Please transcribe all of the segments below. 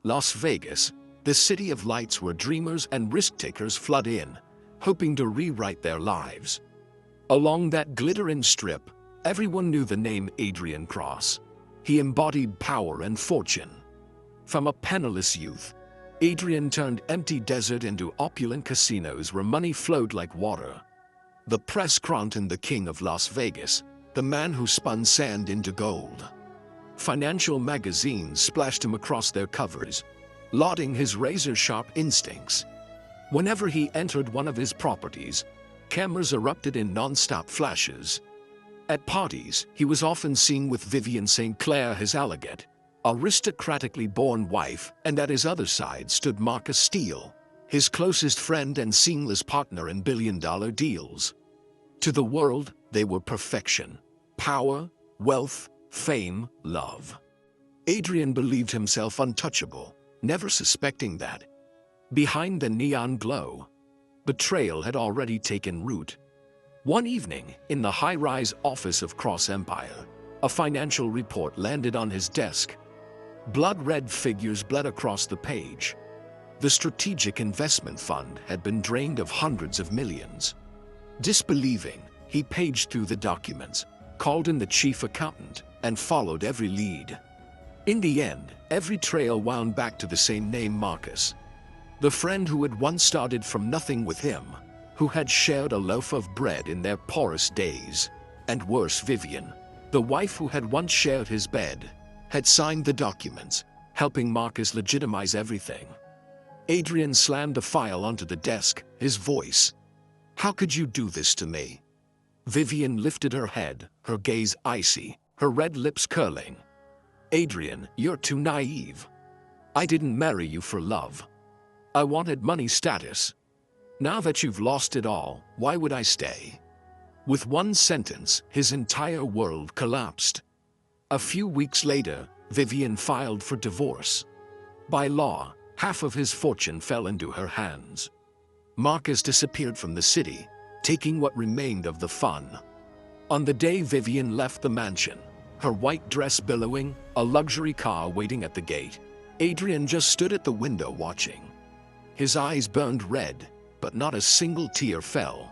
Las Vegas, the city of lights where dreamers and risk-takers flood in, hoping to rewrite their lives. Along that glittering strip, everyone knew the name Adrian Cross. He embodied power and fortune. From a penniless youth, Adrian turned empty desert into opulent casinos where money flowed like water. The press crowned him the king of Las Vegas, the man who spun sand into gold. Financial magazines splashed him across their covers, lauding his razor-sharp instincts. Whenever he entered one of his properties, cameras erupted in non-stop flashes. At parties, he was often seen with Vivian St. Clair, his allegate, aristocratically born wife, and at his other side stood Marcus Steele, his closest friend and seamless partner in billion-dollar deals. To the world, they were perfection: power, wealth, fame, love. Adrian believed himself untouchable, never suspecting that, behind the neon glow, betrayal had already taken root. One evening, in the high-rise office of Cross Empire, a financial report landed on his desk. Blood-red figures bled across the page. The strategic investment fund had been drained of hundreds of millions. Disbelieving, he paged through the documents, called in the chief accountant, and followed every lead. In the end, every trail wound back to the same name: Marcus. The friend who had once started from nothing with him, who had shared a loaf of bread in their poorest days. And worse, Vivian, the wife who had once shared his bed, had signed the documents, helping Marcus legitimize everything. Adrian slammed the file onto the desk, his voice: "How could you do this to me?" Vivian lifted her head, her gaze icy, her red lips curling. "Adrian, you're too naive. I didn't marry you for love. I wanted money, status. Now that you've lost it all, why would I stay?" With one sentence, his entire world collapsed. A few weeks later, Vivian filed for divorce. By law, half of his fortune fell into her hands. Marcus disappeared from the city, taking what remained of the fun. On the day Vivian left the mansion, her white dress billowing, a luxury car waiting at the gate, Adrian just stood at the window watching. His eyes burned red, but not a single tear fell.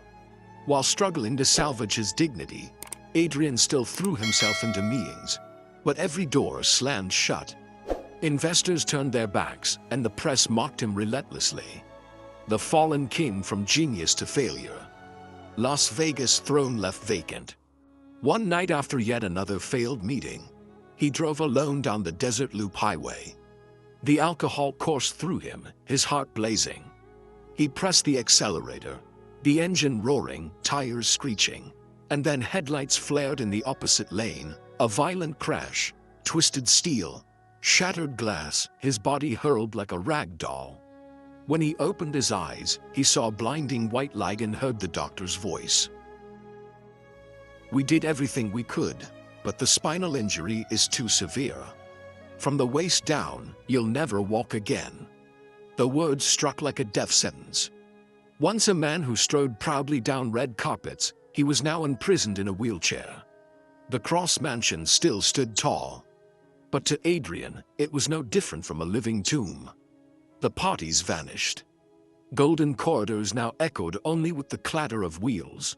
While struggling to salvage his dignity, Adrian still threw himself into meetings, but every door slammed shut. Investors turned their backs, and the press mocked him relentlessly. The fallen king from genius to failure. Las Vegas' throne left vacant. One night, after yet another failed meeting, he drove alone down the desert loop highway. The alcohol coursed through him, his heart blazing. He pressed the accelerator, the engine roaring, tires screeching, and then headlights flared in the opposite lane. A violent crash, twisted steel, shattered glass, his body hurled like a rag doll. When he opened his eyes, he saw blinding white light and heard the doctor's voice. "We did everything we could, but the spinal injury is too severe. From the waist down, you'll never walk again." The words struck like a death sentence. Once a man who strode proudly down red carpets, he was now imprisoned in a wheelchair. The Cross Mansion still stood tall. But to Adrian, it was no different from a living tomb. The parties vanished. Golden corridors now echoed only with the clatter of wheels.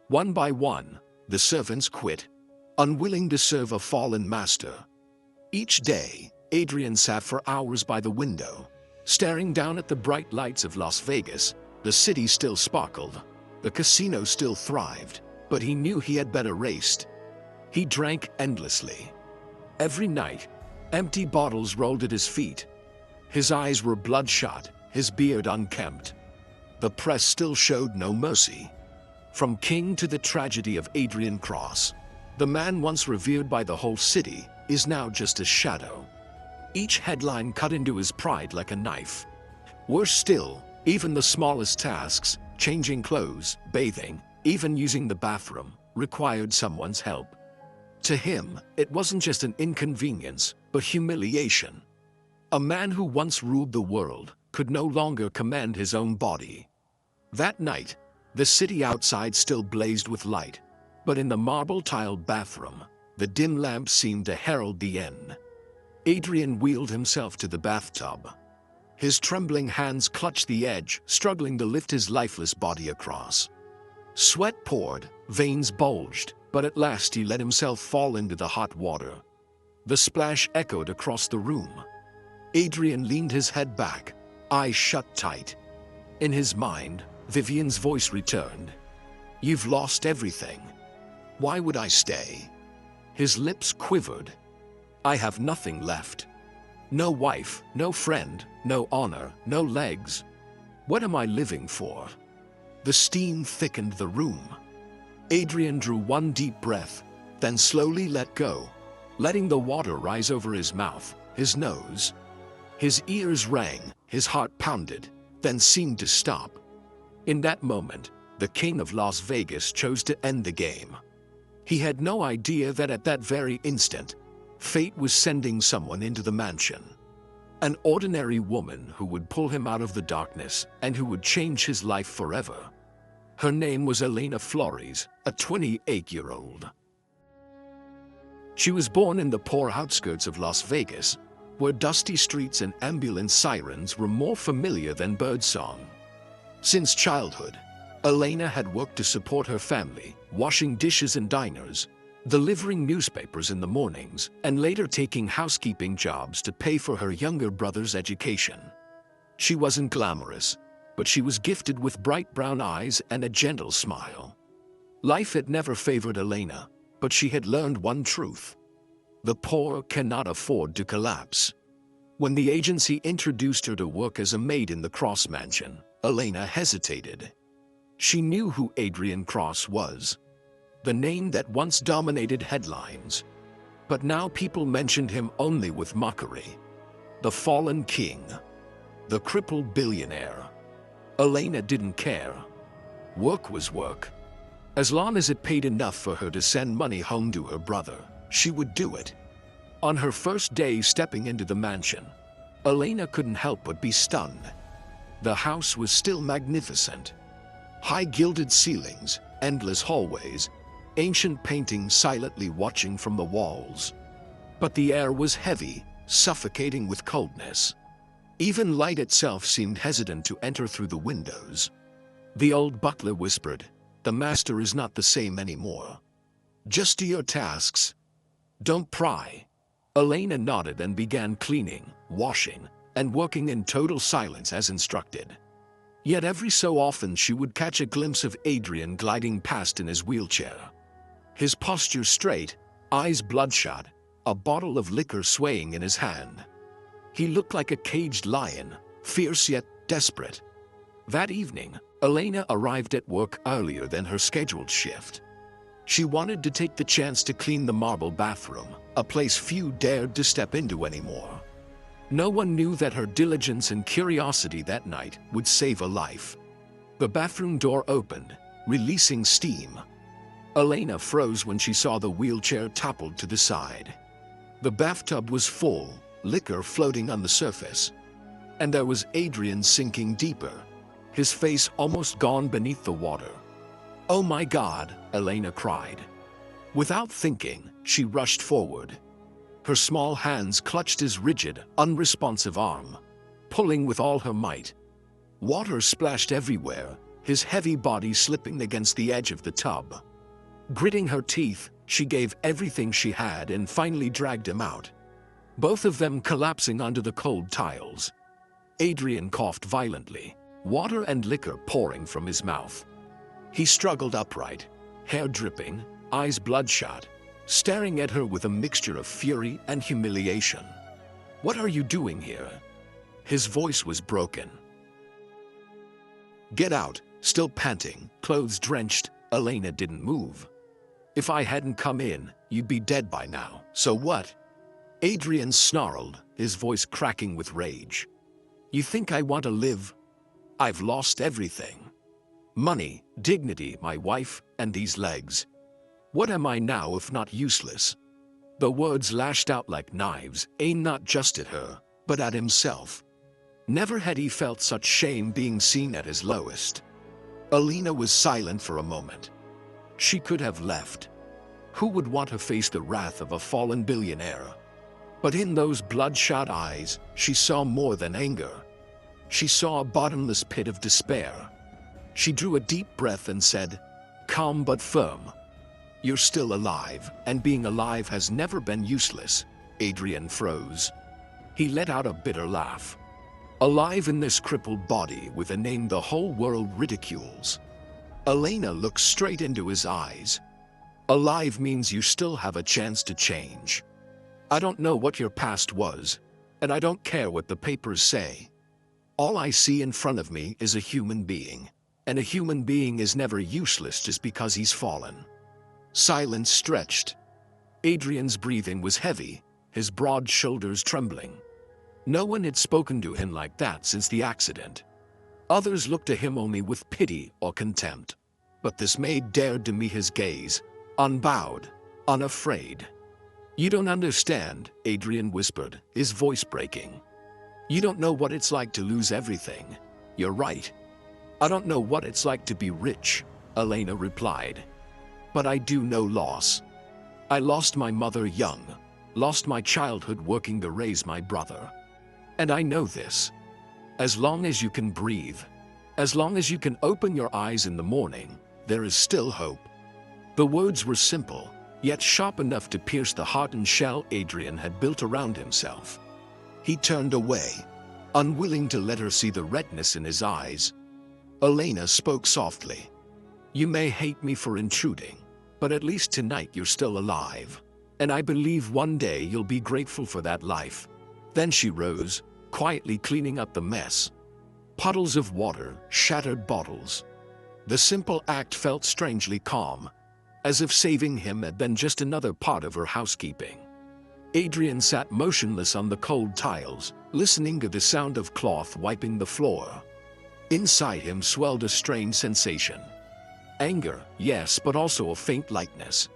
One by one, the servants quit, unwilling to serve a fallen master. Each day, Adrian sat for hours by the window, staring down at the bright lights of Las Vegas. The city still sparkled, the casino still thrived, but he knew he had better raced. He drank endlessly. Every night, empty bottles rolled at his feet. His eyes were bloodshot, his beard unkempt. The press still showed no mercy. From king to the tragedy of Adrian Cross, the man once revered by the whole city is now just a shadow. Each headline cut into his pride like a knife. Worse still, even the smallest tasks, changing clothes, bathing, even using the bathroom, required someone's help. To him, it wasn't just an inconvenience, but humiliation. A man who once ruled the world could no longer command his own body. That night, the city outside still blazed with light, but in the marble-tiled bathroom, the dim lamp seemed to herald the end. Adrian wheeled himself to the bathtub. His trembling hands clutched the edge, struggling to lift his lifeless body across. Sweat poured, veins bulged, but at last he let himself fall into the hot water. The splash echoed across the room. Adrian leaned his head back, eyes shut tight. In his mind, Vivian's voice returned. "You've lost everything. Why would I stay?" His lips quivered. "I have nothing left. No wife, no friend, no honor, no legs. What am I living for?" The steam thickened the room. Adrian drew one deep breath, then slowly let go, letting the water rise over his mouth, his nose. His ears rang, his heart pounded, then seemed to stop. In that moment, the king of Las Vegas chose to end the game. He had no idea that at that very instant, fate was sending someone into the mansion. An ordinary woman who would pull him out of the darkness and who would change his life forever. Her name was Elena Flores, a 28-year-old. She was born in the poor outskirts of Las Vegas, where dusty streets and ambulance sirens were more familiar than birdsong. Since childhood, Elena had worked to support her family, washing dishes in diners, delivering newspapers in the mornings, and later taking housekeeping jobs to pay for her younger brother's education. She wasn't glamorous, but she was gifted with bright brown eyes and a gentle smile. Life had never favored Elena, but she had learned one truth. The poor cannot afford to collapse. When the agency introduced her to work as a maid in the Cross Mansion, Elena hesitated. She knew who Adrian Cross was, the name that once dominated headlines. But now people mentioned him only with mockery. The fallen king, the crippled billionaire. Elena didn't care. Work was work. As long as it paid enough for her to send money home to her brother, she would do it. On her first day stepping into the mansion, Elena couldn't help but be stunned. The house was still magnificent. High gilded ceilings, endless hallways, ancient paintings silently watching from the walls. But the air was heavy, suffocating with coldness. Even light itself seemed hesitant to enter through the windows. The old butler whispered, "The master is not the same anymore. Just do your tasks. Don't pry." Elena nodded and began cleaning, washing, and working in total silence as instructed. Yet every so often she would catch a glimpse of Adrian gliding past in his wheelchair. His posture straight, eyes bloodshot, a bottle of liquor swaying in his hand. He looked like a caged lion, fierce yet desperate. That evening, Elena arrived at work earlier than her scheduled shift. She wanted to take the chance to clean the marble bathroom, a place few dared to step into anymore. No one knew that her diligence and curiosity that night would save a life. The bathroom door opened, releasing steam. Elena froze when she saw the wheelchair toppled to the side. The bathtub was full, liquor floating on the surface. And there was Adrian sinking deeper, his face almost gone beneath the water. "Oh my God," Elena cried. Without thinking, she rushed forward. Her small hands clutched his rigid, unresponsive arm, pulling with all her might. Water splashed everywhere, his heavy body slipping against the edge of the tub. Gritting her teeth, she gave everything she had and finally dragged him out, both of them collapsing onto the cold tiles. Adrian coughed violently, water and liquor pouring from his mouth. He struggled upright, hair dripping, eyes bloodshot, staring at her with a mixture of fury and humiliation. "What are you doing here?" His voice was broken. "Get out," still panting, clothes drenched, Elena didn't move. "If I hadn't come in, you'd be dead by now, so what?" Adrian snarled, his voice cracking with rage. "You think I want to live? I've lost everything. Money, dignity, my wife, and these legs. What am I now if not useless?" The words lashed out like knives, aimed not just at her, but at himself. Never had he felt such shame being seen at his lowest. Elena was silent for a moment. She could have left. Who would want to face the wrath of a fallen billionaire? But in those bloodshot eyes, she saw more than anger. She saw a bottomless pit of despair. She drew a deep breath and said, calm but firm, "You're still alive, and being alive has never been useless." Adrian froze. He let out a bitter laugh. Alive in this crippled body with a name the whole world ridicules. Elena looked straight into his eyes. Alive means you still have a chance to change. I don't know what your past was, and I don't care what the papers say. All I see in front of me is a human being, and a human being is never useless just because he's fallen. Silence stretched. Adrian's breathing was heavy, his broad shoulders trembling. No one had spoken to him like that since the accident. Others looked to him only with pity or contempt. But this maid dared to meet his gaze, unbowed, unafraid. "You don't understand," Adrian whispered, his voice breaking. "You don't know what it's like to lose everything." "You're right. I don't know what it's like to be rich," Elena replied. "But I do know loss. I lost my mother young, lost my childhood working to raise my brother. And I know this. As long as you can breathe, as long as you can open your eyes in the morning, there is still hope." The words were simple, yet sharp enough to pierce the hardened shell Adrian had built around himself. He turned away, unwilling to let her see the redness in his eyes. Elena spoke softly. "You may hate me for intruding, but at least tonight you're still alive. And I believe one day you'll be grateful for that life." Then she rose, quietly cleaning up the mess. Puddles of water, shattered bottles. The simple act felt strangely calm, as if saving him had been just another part of her housekeeping. Adrian sat motionless on the cold tiles, listening to the sound of cloth wiping the floor. Inside him swelled a strange sensation. Anger, yes, but also a faint lightness.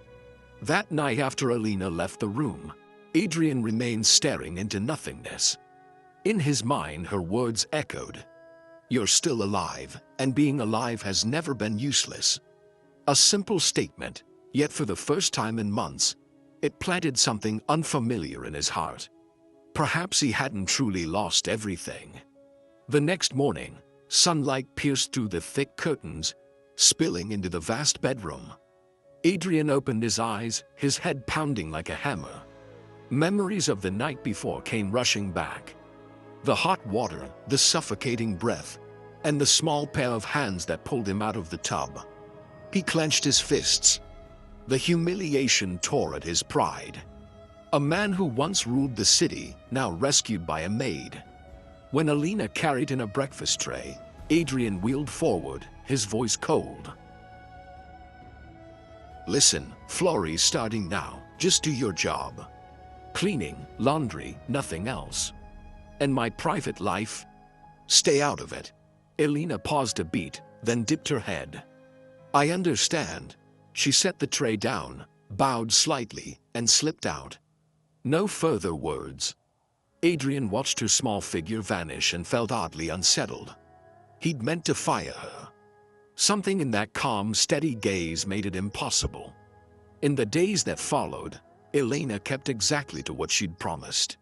That night after Elena left the room, Adrian remained staring into nothingness. In his mind, her words echoed. "You're still alive, and being alive has never been useless." A simple statement, yet for the first time in months, it planted something unfamiliar in his heart. Perhaps he hadn't truly lost everything. The next morning, sunlight pierced through the thick curtains, spilling into the vast bedroom. Adrian opened his eyes, his head pounding like a hammer. Memories of the night before came rushing back. The hot water, the suffocating breath, and the small pair of hands that pulled him out of the tub. He clenched his fists. The humiliation tore at his pride. A man who once ruled the city, now rescued by a maid. When Elena carried in a breakfast tray, Adrian wheeled forward, his voice cold. "Listen, Florrie's starting now. Just do your job. Cleaning, laundry, nothing else. And my private life? Stay out of it." Elena paused a beat, then dipped her head. "I understand." She set the tray down, bowed slightly, and slipped out. No further words. Adrian watched her small figure vanish and felt oddly unsettled. He'd meant to fire her. Something in that calm, steady gaze made it impossible. In the days that followed, Elena kept exactly to what she'd promised.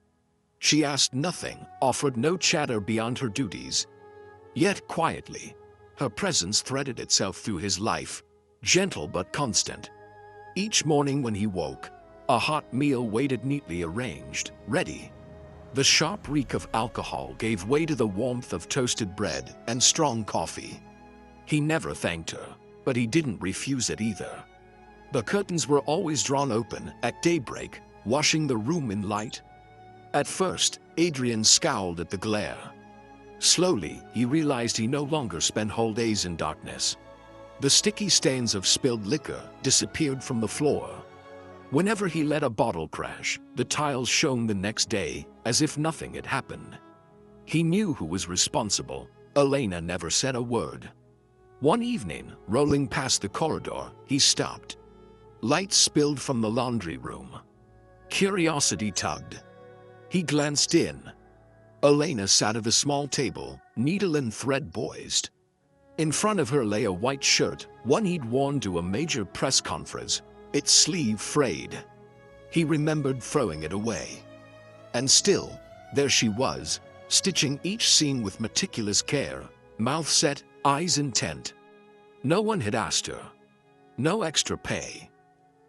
She asked nothing, offered no chatter beyond her duties. Yet quietly, her presence threaded itself through his life, gentle but constant. Each morning when he woke, a hot meal waited neatly arranged, ready. The sharp reek of alcohol gave way to the warmth of toasted bread and strong coffee. He never thanked her, but he didn't refuse it either. The curtains were always drawn open at daybreak, washing the room in light. At first, Adrian scowled at the glare. Slowly, he realized he no longer spent whole days in darkness. The sticky stains of spilled liquor disappeared from the floor. Whenever he let a bottle crash, the tiles shone the next day, as if nothing had happened. He knew who was responsible. Elena never said a word. One evening, rolling past the corridor, he stopped. Light spilled from the laundry room. Curiosity tugged. He glanced in. Elena sat at a small table, needle and thread poised. In front of her lay a white shirt, one he'd worn to a major press conference, its sleeve frayed. He remembered throwing it away. And still, there she was, stitching each scene with meticulous care, mouth set, eyes intent. No one had asked her. No extra pay.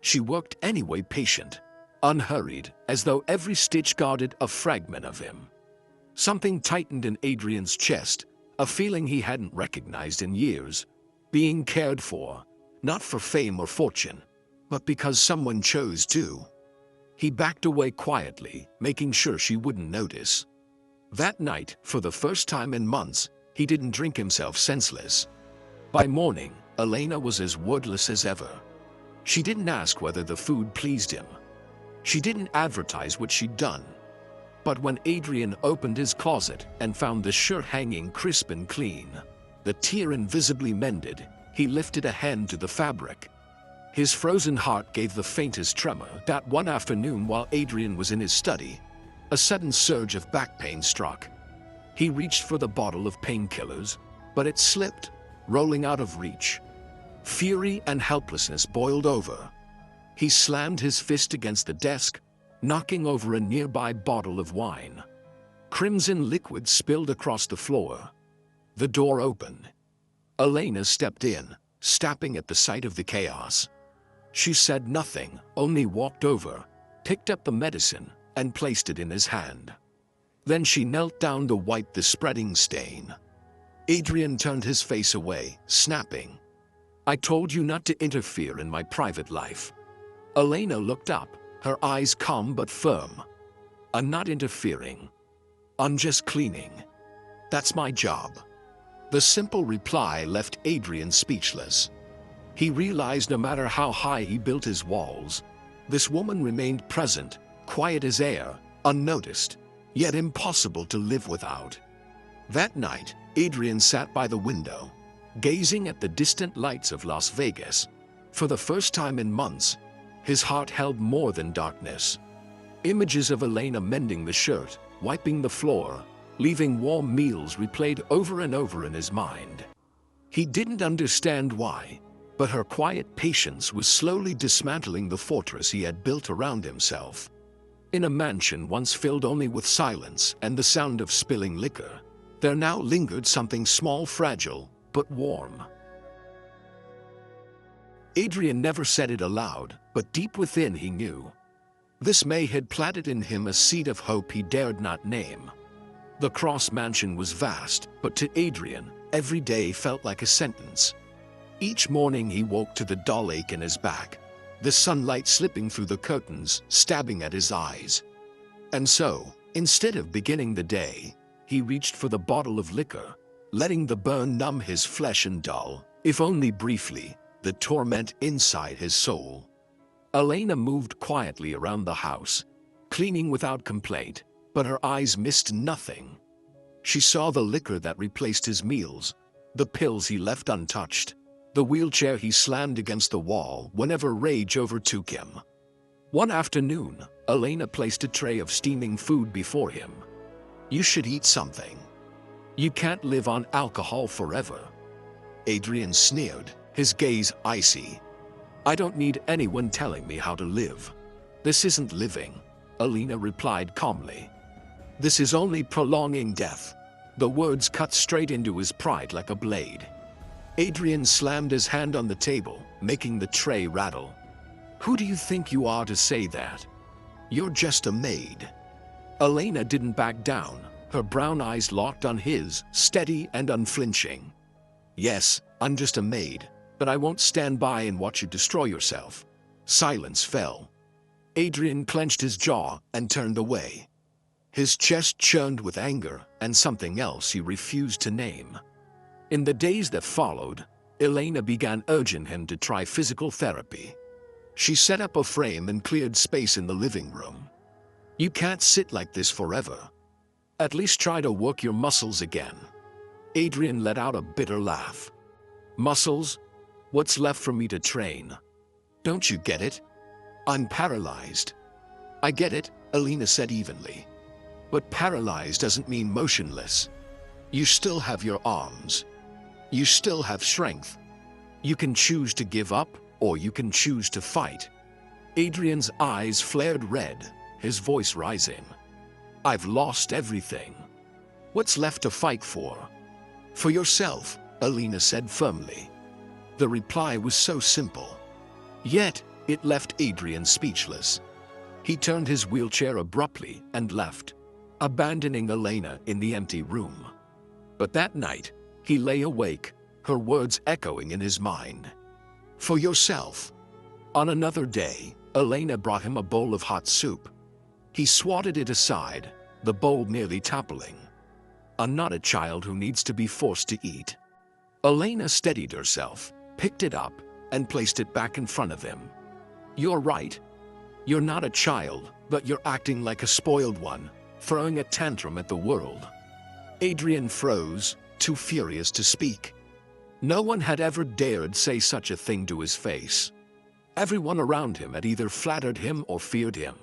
She worked anyway, patient, unhurried, as though every stitch guarded a fragment of him. Something tightened in Adrian's chest, a feeling he hadn't recognized in years. Being cared for, not for fame or fortune, but because someone chose to. He backed away quietly, making sure she wouldn't notice. That night, for the first time in months, he didn't drink himself senseless. By morning, Elena was as wordless as ever. She didn't ask whether the food pleased him. She didn't advertise what she'd done. But when Adrian opened his closet and found the shirt hanging crisp and clean, the tear invisibly mended, he lifted a hand to the fabric. His frozen heart gave the faintest tremor. That one afternoon while Adrian was in his study, a sudden surge of back pain struck. He reached for the bottle of painkillers, but it slipped, rolling out of reach. Fury and helplessness boiled over. He slammed his fist against the desk, knocking over a nearby bottle of wine. Crimson liquid spilled across the floor. The door opened. Elena stepped in, stamping at the sight of the chaos. She said nothing, only walked over, picked up the medicine, and placed it in his hand. Then she knelt down to wipe the spreading stain. Adrian turned his face away, snapping, "I told you not to interfere in my private life." Elena looked up, her eyes calm but firm. "I'm not interfering. I'm just cleaning. That's my job." The simple reply left Adrian speechless. He realized no matter how high he built his walls, this woman remained present, quiet as air, unnoticed, yet impossible to live without. That night, Adrian sat by the window, gazing at the distant lights of Las Vegas. For the first time in months, his heart held more than darkness. Images of Elena mending the shirt, wiping the floor, leaving warm meals replayed over and over in his mind. He didn't understand why, but her quiet patience was slowly dismantling the fortress he had built around himself. In a mansion once filled only with silence and the sound of spilling liquor, there now lingered something small, fragile, but warm. Adrian never said it aloud, but deep within he knew. This May had planted in him a seed of hope he dared not name. The Cross Mansion was vast, but to Adrian, every day felt like a sentence. Each morning he woke to the dull ache in his back, the sunlight slipping through the curtains, stabbing at his eyes. And so, instead of beginning the day, he reached for the bottle of liquor, letting the burn numb his flesh and dull, if only briefly, the torment inside his soul. Elena moved quietly around the house, cleaning without complaint, but her eyes missed nothing. She saw the liquor that replaced his meals, the pills he left untouched, the wheelchair he slammed against the wall whenever rage overtook him. One afternoon, Elena placed a tray of steaming food before him. "You should eat something. You can't live on alcohol forever." Adrian sneered, his gaze icy. "I don't need anyone telling me how to live. This isn't living," Elena replied calmly. "This is only prolonging death." The words cut straight into his pride like a blade. Adrian slammed his hand on the table, making the tray rattle. "Who do you think you are to say that? You're just a maid." Elena didn't back down, her brown eyes locked on his, steady and unflinching. "Yes, I'm just a maid, but I won't stand by and watch you destroy yourself." Silence fell. Adrian clenched his jaw and turned away. His chest churned with anger and something else he refused to name. In the days that followed, Elena began urging him to try physical therapy. She set up a frame and cleared space in the living room. "You can't sit like this forever. At least try to work your muscles again." Adrian let out a bitter laugh. "Muscles? What's left for me to train? Don't you get it? I'm paralyzed." "I get it," Elena said evenly. "But paralyzed doesn't mean motionless. You still have your arms. You still have strength. You can choose to give up, or you can choose to fight." Adrian's eyes flared red, his voice rising. I've lost everything. What's left to fight for? For yourself, Elena said firmly. The reply was so simple. Yet, it left Adrian speechless. He turned his wheelchair abruptly and left, abandoning Elena in the empty room. But that night, he lay awake, her words echoing in his mind. For yourself. On another day, Elena brought him a bowl of hot soup. He swatted it aside, the bowl nearly toppling. I'm not a child who needs to be forced to eat. Elena steadied herself, picked it up, and placed it back in front of him. You're right. You're not a child, but you're acting like a spoiled one, throwing a tantrum at the world. Adrian froze, too furious to speak. No one had ever dared say such a thing to his face. Everyone around him had either flattered him or feared him.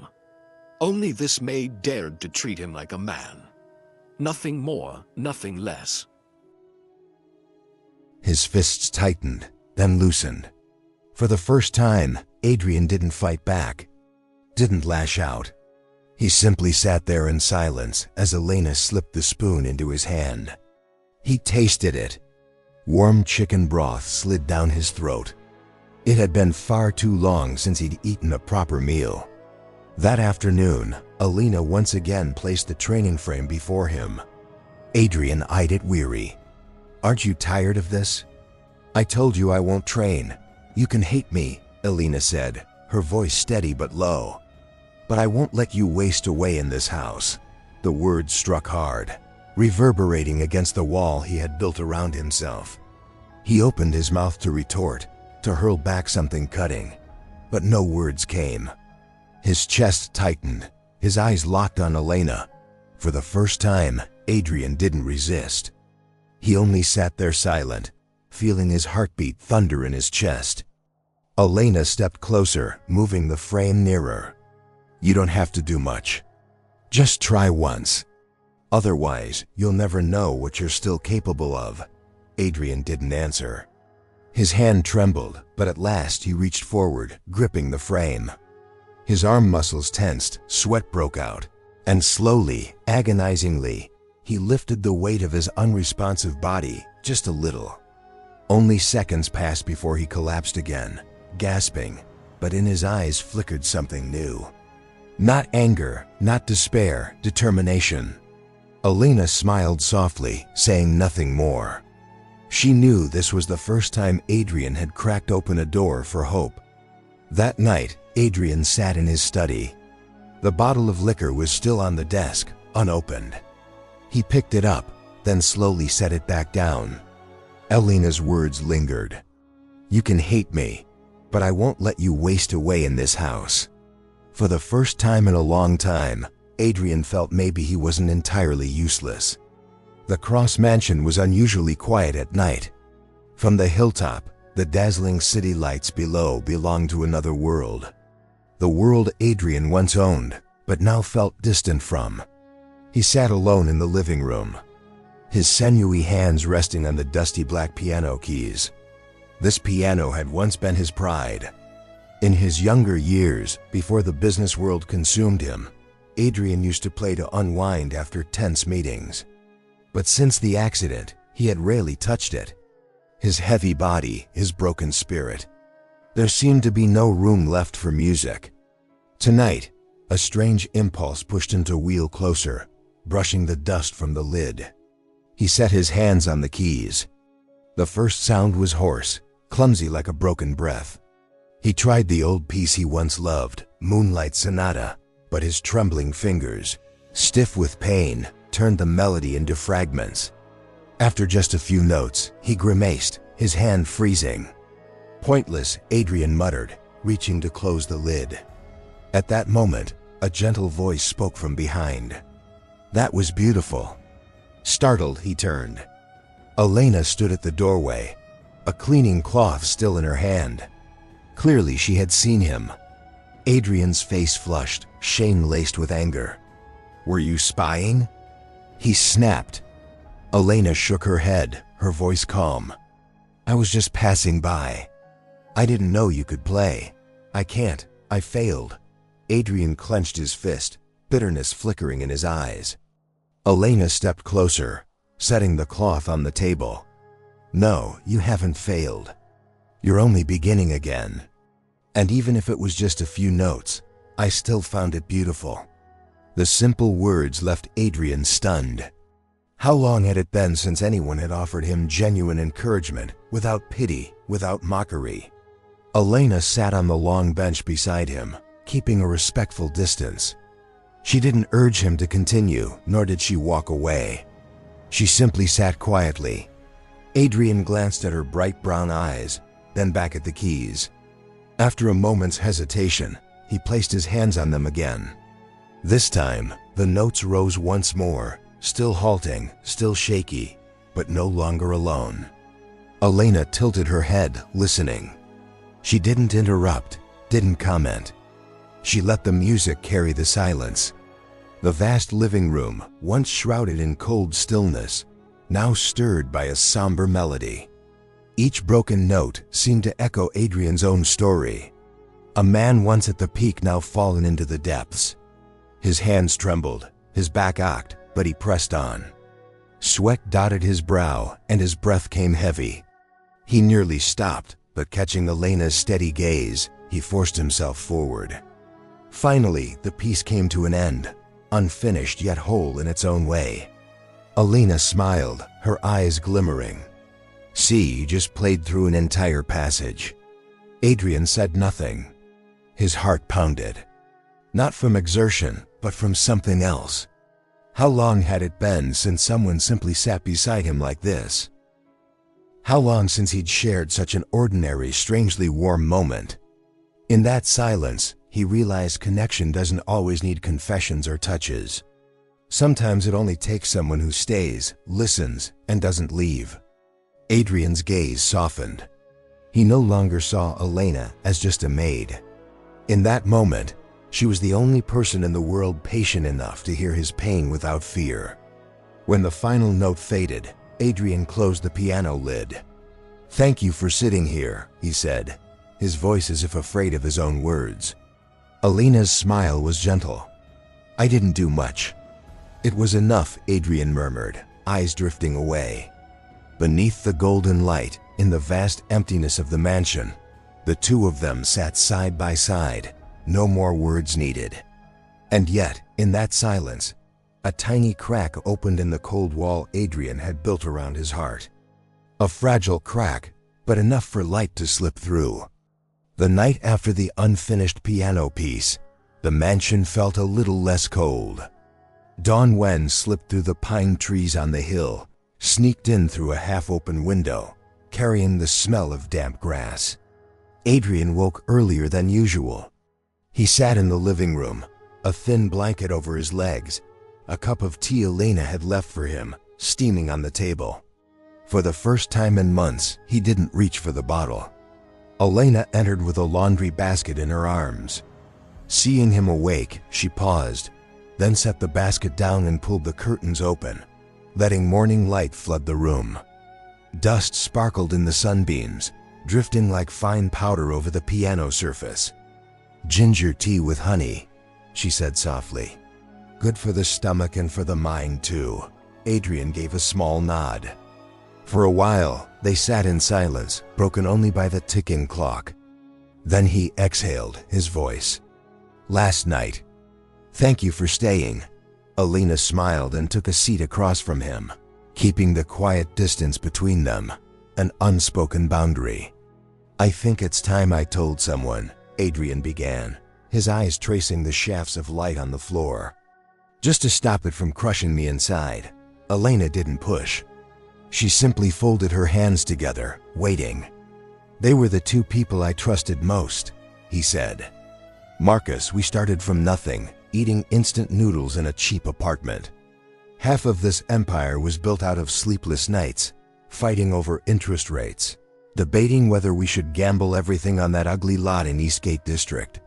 Only this maid dared to treat him like a man. Nothing more, nothing less. His fists tightened, then loosened. For the first time, Adrian didn't fight back, didn't lash out. He simply sat there in silence as Elena slipped the spoon into his hand. He tasted it. Warm chicken broth slid down his throat. It had been far too long since he'd eaten a proper meal. That afternoon, Elena once again placed the training frame before him. Adrian eyed it weary. Aren't you tired of this? I told you I won't train. You can hate me, Elena said, her voice steady but low. But I won't let you waste away in this house. The words struck hard, reverberating against the wall he had built around himself. He opened his mouth to retort, to hurl back something cutting, but no words came. His chest tightened, his eyes locked on Elena. For the first time, Adrian didn't resist. He only sat there silent, feeling his heartbeat thunder in his chest. Elena stepped closer, moving the frame nearer. You don't have to do much. Just try once. Otherwise, you'll never know what you're still capable of. Adrian didn't answer. His hand trembled, but at last he reached forward, gripping the frame. His arm muscles tensed, sweat broke out, and slowly, agonizingly, he lifted the weight of his unresponsive body just a little. Only seconds passed before he collapsed again, gasping, but in his eyes flickered something new. Not anger, not despair, determination. Elena smiled softly, saying nothing more. She knew this was the first time Adrian had cracked open a door for hope. That night, Adrian sat in his study. The bottle of liquor was still on the desk, unopened. He picked it up, then slowly set it back down. Elena's words lingered. You can hate me, but I won't let you waste away in this house. For the first time in a long time, Adrian felt maybe he wasn't entirely useless. The Cross Mansion was unusually quiet at night. From the hilltop, the dazzling city lights below belonged to another world. The world Adrian once owned, but now felt distant from. He sat alone in the living room, his sinewy hands resting on the dusty black piano keys. This piano had once been his pride. In his younger years, before the business world consumed him, Adrian used to play to unwind after tense meetings. But since the accident, he had rarely touched it. His heavy body, his broken spirit. There seemed to be no room left for music. Tonight, a strange impulse pushed him to wheel closer, brushing the dust from the lid. He set his hands on the keys. The first sound was hoarse, clumsy like a broken breath. He tried the old piece he once loved, Moonlight Sonata, but his trembling fingers, stiff with pain, turned the melody into fragments. After just a few notes, he grimaced, his hand freezing. Pointless, Adrian muttered, reaching to close the lid. At that moment, a gentle voice spoke from behind. That was beautiful. Startled, he turned. Elena stood at the doorway, a cleaning cloth still in her hand. Clearly she had seen him. Adrian's face flushed, shame laced with anger. Were you spying? He snapped. Elena shook her head, her voice calm. I was just passing by. I didn't know you could play. I can't. I failed. Adrian clenched his fist, bitterness flickering in his eyes. Elena stepped closer, setting the cloth on the table. "No, you haven't failed. You're only beginning again. And even if it was just a few notes, I still found it beautiful." The simple words left Adrian stunned. How long had it been since anyone had offered him genuine encouragement, without pity, without mockery? Elena sat on the long bench beside him, keeping a respectful distance. She didn't urge him to continue, nor did she walk away. She simply sat quietly. Adrian glanced at her bright brown eyes, then back at the keys. After a moment's hesitation, he placed his hands on them again. This time, the notes rose once more, still halting, still shaky, but no longer alone. Elena tilted her head, listening. She didn't interrupt, didn't comment. She let the music carry the silence. The vast living room, once shrouded in cold stillness, now stirred by a somber melody. Each broken note seemed to echo Adrian's own story. A man once at the peak, now fallen into the depths. His hands trembled, his back ached, but he pressed on. Sweat dotted his brow, and his breath came heavy. He nearly stopped, but catching Elena's steady gaze, he forced himself forward. Finally, the piece came to an end, unfinished yet whole in its own way. Elena smiled, her eyes glimmering. "See, you just played through an entire passage." Adrian said nothing. His heart pounded. Not from exertion, but from something else. How long had it been since someone simply sat beside him like this? How long since he'd shared such an ordinary, strangely warm moment? In that silence, he realized connection doesn't always need confessions or touches. Sometimes it only takes someone who stays, listens, and doesn't leave. Adrian's gaze softened. He no longer saw Elena as just a maid. In that moment, she was the only person in the world patient enough to hear his pain without fear. When the final note faded, Adrian closed the piano lid. "Thank you for sitting here," he said, his voice as if afraid of his own words. Elena's smile was gentle. "I didn't do much." "It was enough," Adrian murmured, eyes drifting away. Beneath the golden light, in the vast emptiness of the mansion, the two of them sat side by side, no more words needed. And yet, in that silence, a tiny crack opened in the cold wall Adrian had built around his heart. A fragile crack, but enough for light to slip through. The night after the unfinished piano piece, the mansion felt a little less cold. Dawn wind slipped through the pine trees on the hill, sneaked in through a half-open window, carrying the smell of damp grass. Adrian woke earlier than usual. He sat in the living room, a thin blanket over his legs, a cup of tea Elena had left for him, steaming on the table. For the first time in months, he didn't reach for the bottle. Elena entered with a laundry basket in her arms. Seeing him awake, she paused, then set the basket down and pulled the curtains open, letting morning light flood the room. Dust sparkled in the sunbeams, drifting like fine powder over the piano surface. "Ginger tea with honey," she said softly. "Good for the stomach and for the mind too." Adrian gave a small nod. For a while, they sat in silence, broken only by the ticking clock. Then he exhaled, his voice. "Last night. Thank you for staying." Elena smiled and took a seat across from him, keeping the quiet distance between them, an unspoken boundary. "I think it's time I told someone," Adrian began, his eyes tracing the shafts of light on the floor. "Just to stop it from crushing me inside." Elena didn't push. She simply folded her hands together, waiting. "They were the two people I trusted most," he said. "Marcus, we started from nothing, eating instant noodles in a cheap apartment. Half of this empire was built out of sleepless nights, fighting over interest rates, debating whether we should gamble everything on that ugly lot in Eastgate District.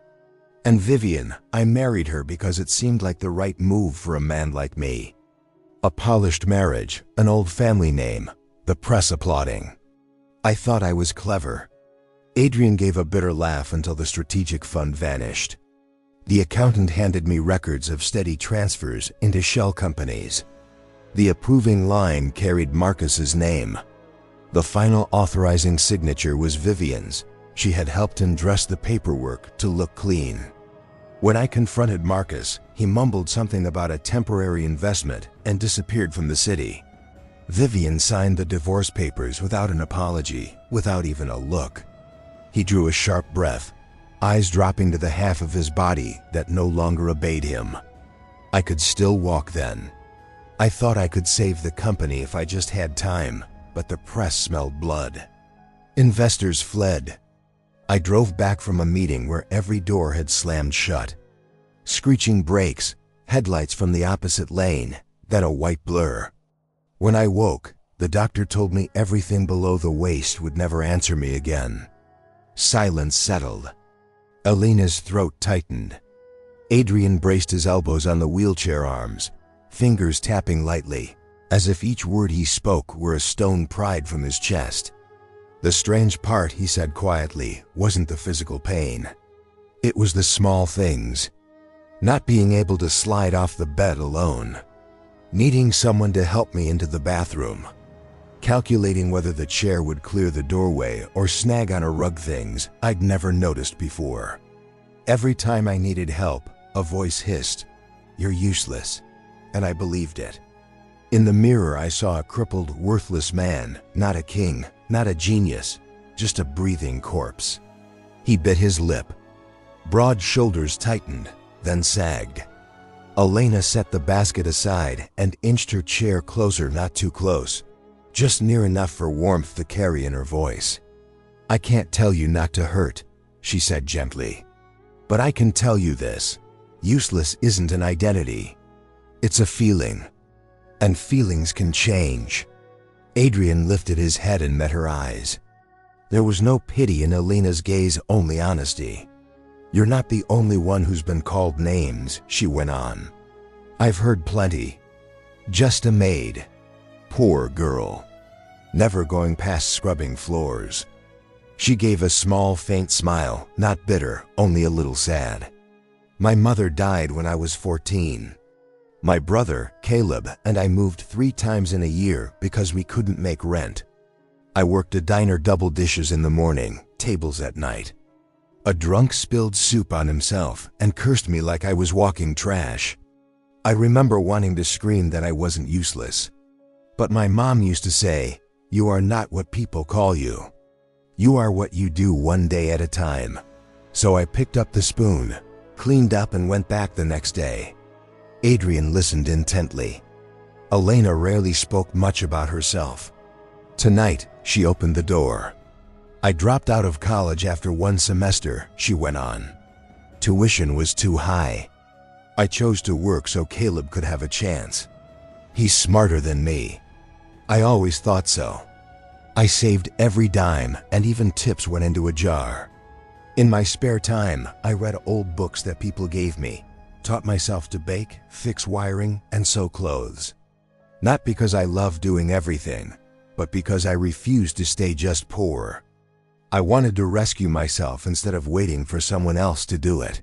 And Vivian, I married her because it seemed like the right move for a man like me. A polished marriage, an old family name, the press applauding. I thought I was clever." Adrian gave a bitter laugh until the strategic fund vanished. The accountant handed me records of steady transfers into shell companies. The approving line carried Marcus's name. The final authorizing signature was Vivian's. She had helped undress the paperwork to look clean. When I confronted Marcus, he mumbled something about a temporary investment and disappeared from the city. Vivian signed the divorce papers without an apology, without even a look. He drew a sharp breath, eyes dropping to the half of his body that no longer obeyed him. I could still walk then. I thought I could save the company if I just had time, but the press smelled blood. Investors fled. I drove back from a meeting where every door had slammed shut. Screeching brakes, headlights from the opposite lane, then a white blur. When I woke, the doctor told me everything below the waist would never answer me again. Silence settled. Alina's throat tightened. Adrian braced his elbows on the wheelchair arms, fingers tapping lightly, as if each word he spoke were a stone pried from his chest. The strange part, he said quietly, wasn't the physical pain. It was the small things. Not being able to slide off the bed alone. Needing someone to help me into the bathroom. Calculating whether the chair would clear the doorway or snag on a rug, things I'd never noticed before. Every time I needed help, a voice hissed, "You're useless," and I believed it. In the mirror I saw a crippled, worthless man, not a king, not a genius, just a breathing corpse. He bit his lip. Broad shoulders tightened, then sagged. Elena set the basket aside and inched her chair closer, not too close, just near enough for warmth to carry in her voice. "I can't tell you not to hurt," she said gently. "But I can tell you this. Useless isn't an identity. It's a feeling. And feelings can change." Adrian lifted his head and met her eyes. There was no pity in Elena's gaze, only honesty. "You're not the only one who's been called names," she went on. "I've heard plenty. Just a maid. Poor girl. Never going past scrubbing floors." She gave a small, faint smile, not bitter, only a little sad. "My mother died when I was 14. My brother, Caleb, and I moved 3 times in a year because we couldn't make rent. I worked a diner, double dishes in the morning, tables at night. A drunk spilled soup on himself and cursed me like I was walking trash. I remember wanting to scream that I wasn't useless. But my mom used to say, 'You are not what people call you. You are what you do one day at a time.' So I picked up the spoon, cleaned up, and went back the next day." Adrian listened intently. Elena rarely spoke much about herself. Tonight, she opened the door. "I dropped out of college after 1 semester," she went on. "Tuition was too high. I chose to work so Caleb could have a chance. He's smarter than me. I always thought so. I saved every dime, and even tips went into a jar. In my spare time, I read old books that people gave me, taught myself to bake, fix wiring, and sew clothes. Not because I loved doing everything, but because I refused to stay just poor. I wanted to rescue myself instead of waiting for someone else to do it."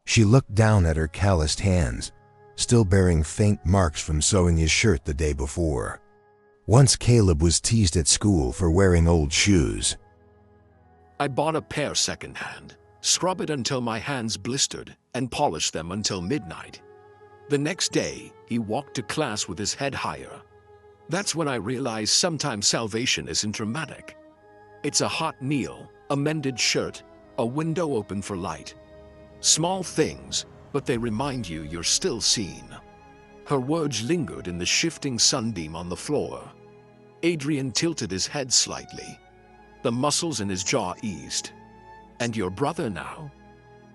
She looked down at her calloused hands, still bearing faint marks from sewing his shirt the day before. Once Caleb was teased at school for wearing old shoes. I bought a pair secondhand, scrub it until my hands blistered, and polish them until midnight. The next day, he walked to class with his head higher. That's when I realized sometimes salvation isn't dramatic. It's a hot meal, a mended shirt, a window open for light. Small things, but they remind you you're still seen. Her words lingered in the shifting sunbeam on the floor. Adrian tilted his head slightly. The muscles in his jaw eased. "And your brother now?"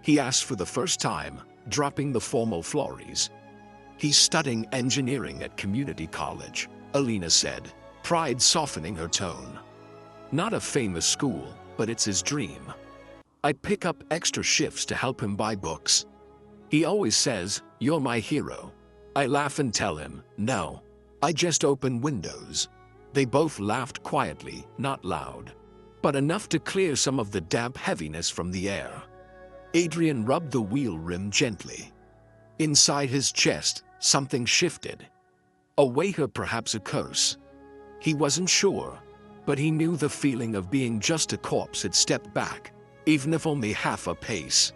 he asked for the first time, dropping the formal florries. "He's studying engineering at community college," Elena said, pride softening her tone. "Not a famous school, but it's his dream. I pick up extra shifts to help him buy books. He always says, 'You're my hero.' I laugh and tell him, 'No, I just open windows.'" They both laughed quietly, not loud, but enough to clear some of the damp heaviness from the air. Adrian rubbed the wheel rim gently. Inside his chest, something shifted. A weight or perhaps a curse. He wasn't sure, but he knew the feeling of being just a corpse had stepped back, even if only half a pace.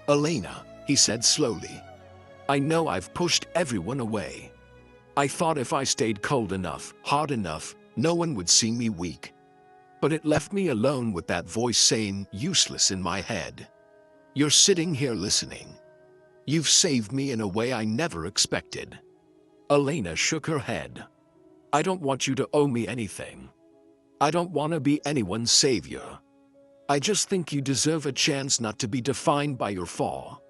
"Elena," he said slowly, "I know I've pushed everyone away. I thought if I stayed cold enough, hard enough, no one would see me weak. But it left me alone with that voice saying, useless in my head. You're sitting here listening. You've saved me in a way I never expected." Elena shook her head. "I don't want you to owe me anything. I don't want to be anyone's savior. I just think you deserve a chance not to be defined by your fall.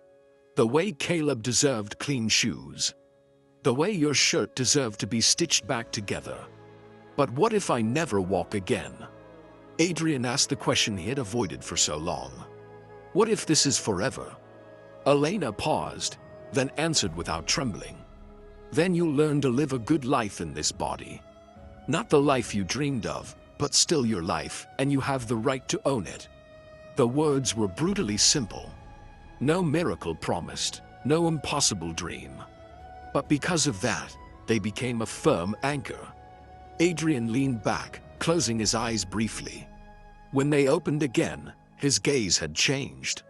The way Caleb deserved clean shoes. The way your shirt deserved to be stitched back together. But what if I never walk again?" Adrian asked the question he had avoided for so long. "What if this is forever?" Elena paused, then answered without trembling. "Then you'll learn to live a good life in this body. Not the life you dreamed of, but still your life, and you have the right to own it." The words were brutally simple. No miracle promised, no impossible dream. But because of that, they became a firm anchor. Adrian leaned back, closing his eyes briefly. When they opened again, his gaze had changed.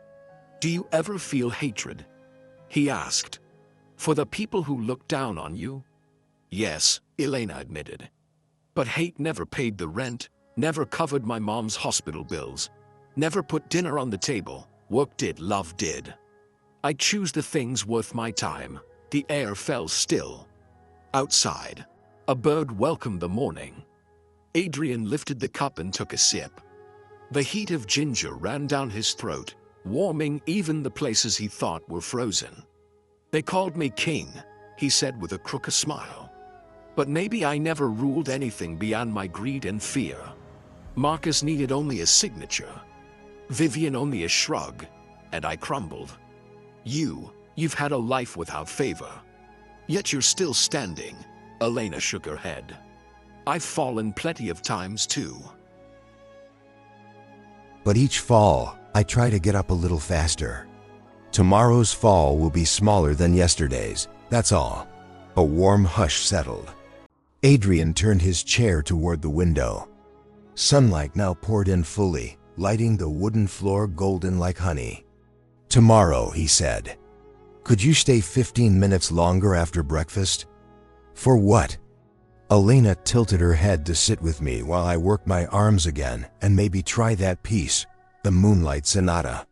"Do you ever feel hatred?" he asked. "For the people who look down on you?" "Yes," Elena admitted. "But hate never paid the rent, never covered my mom's hospital bills, never put dinner on the table. Work did, love did. I choose the things worth my time." The air fell still. Outside, a bird welcomed the morning. Adrian lifted the cup and took a sip. The heat of ginger ran down his throat, warming even the places he thought were frozen. "They called me king," he said with a crooked smile. "But maybe I never ruled anything beyond my greed and fear. Marcus needed only a signature. Vivian only a shrug, and I crumbled. You've had a life without favor. Yet you're still standing." Elena shook her head. "I've fallen plenty of times too. But each fall, I try to get up a little faster. Tomorrow's fall will be smaller than yesterday's, that's all." A warm hush settled. Adrian turned his chair toward the window. Sunlight now poured in fully, lighting the wooden floor golden like honey. "Tomorrow," he said. "Could you stay 15 minutes longer after breakfast?" "For what?" Elena tilted her head to sit with me while I worked my arms again and maybe try that piece, the Moonlight Sonata.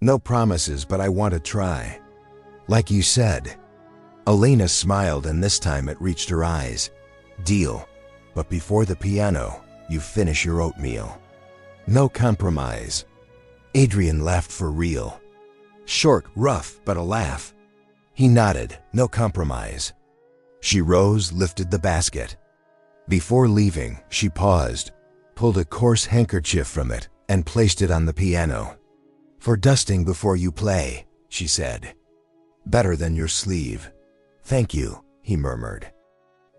"No promises, but I want to try." "Like you said." Elena smiled, and this time it reached her eyes. "Deal. But before the piano, you finish your oatmeal." "No compromise." Adrian laughed for real. Short, rough, but a laugh. He nodded. "No compromise." She rose, lifted the basket. Before leaving, she paused, pulled a coarse handkerchief from it, and placed it on the piano. "For dusting before you play," she said. "Better than your sleeve." "Thank you," he murmured.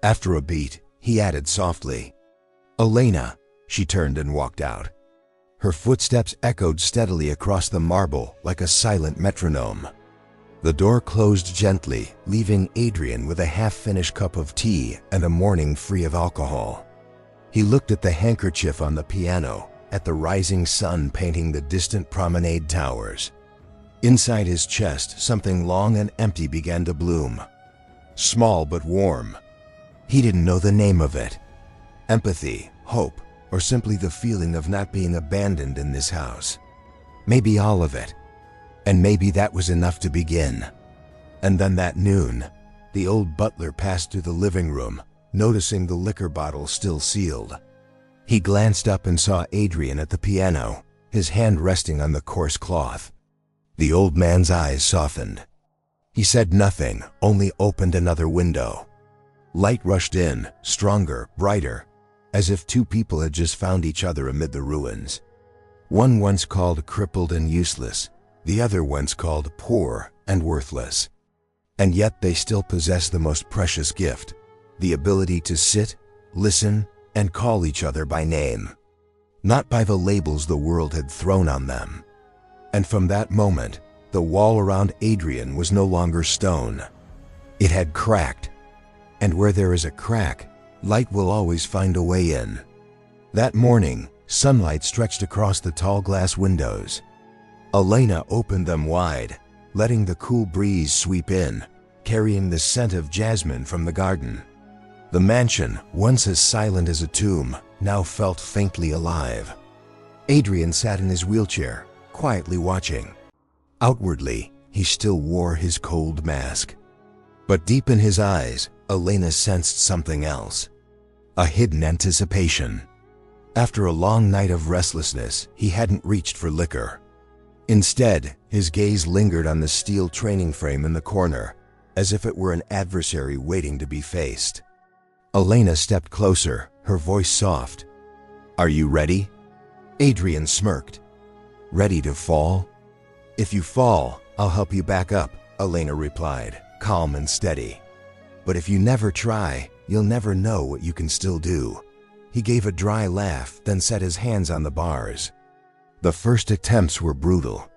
After a beat, he added softly, "Elena." She turned and walked out. Her footsteps echoed steadily across the marble like a silent metronome. The door closed gently, leaving Adrian with a half-finished cup of tea and a morning free of alcohol. He looked at the handkerchief on the piano, at the rising sun painting the distant promenade towers. Inside his chest, something long and empty began to bloom. Small but warm. He didn't know the name of it. Empathy, hope, or simply the feeling of not being abandoned in this house. Maybe all of it. And maybe that was enough to begin. And then that noon, the old butler passed through the living room, noticing the liquor bottle still sealed. He glanced up and saw Adrian at the piano, his hand resting on the coarse cloth. The old man's eyes softened. He said nothing, only opened another window. Light rushed in, stronger, brighter, as if two people had just found each other amid the ruins. One once called crippled and useless, the other once called poor and worthless. And yet they still possess the most precious gift, the ability to sit, listen, and call each other by name. Not by the labels the world had thrown on them. And from that moment, the wall around Adrian was no longer stone. It had cracked. And where there is a crack, light will always find a way in. That morning, sunlight stretched across the tall glass windows. Elena opened them wide, letting the cool breeze sweep in, carrying the scent of jasmine from the garden. The mansion, once as silent as a tomb, now felt faintly alive. Adrian sat in his wheelchair, quietly watching. Outwardly, he still wore his cold mask. But deep in his eyes, Elena sensed something else. A hidden anticipation. After a long night of restlessness, he hadn't reached for liquor. Instead, his gaze lingered on the steel training frame in the corner, as if it were an adversary waiting to be faced. Elena stepped closer, her voice soft. "Are you ready?" Adrian smirked. "Ready to fall?" "If you fall, I'll help you back up," Elena replied, calm and steady. "But if you never try, you'll never know what you can still do." He gave a dry laugh, then set his hands on the bars. The first attempts were brutal.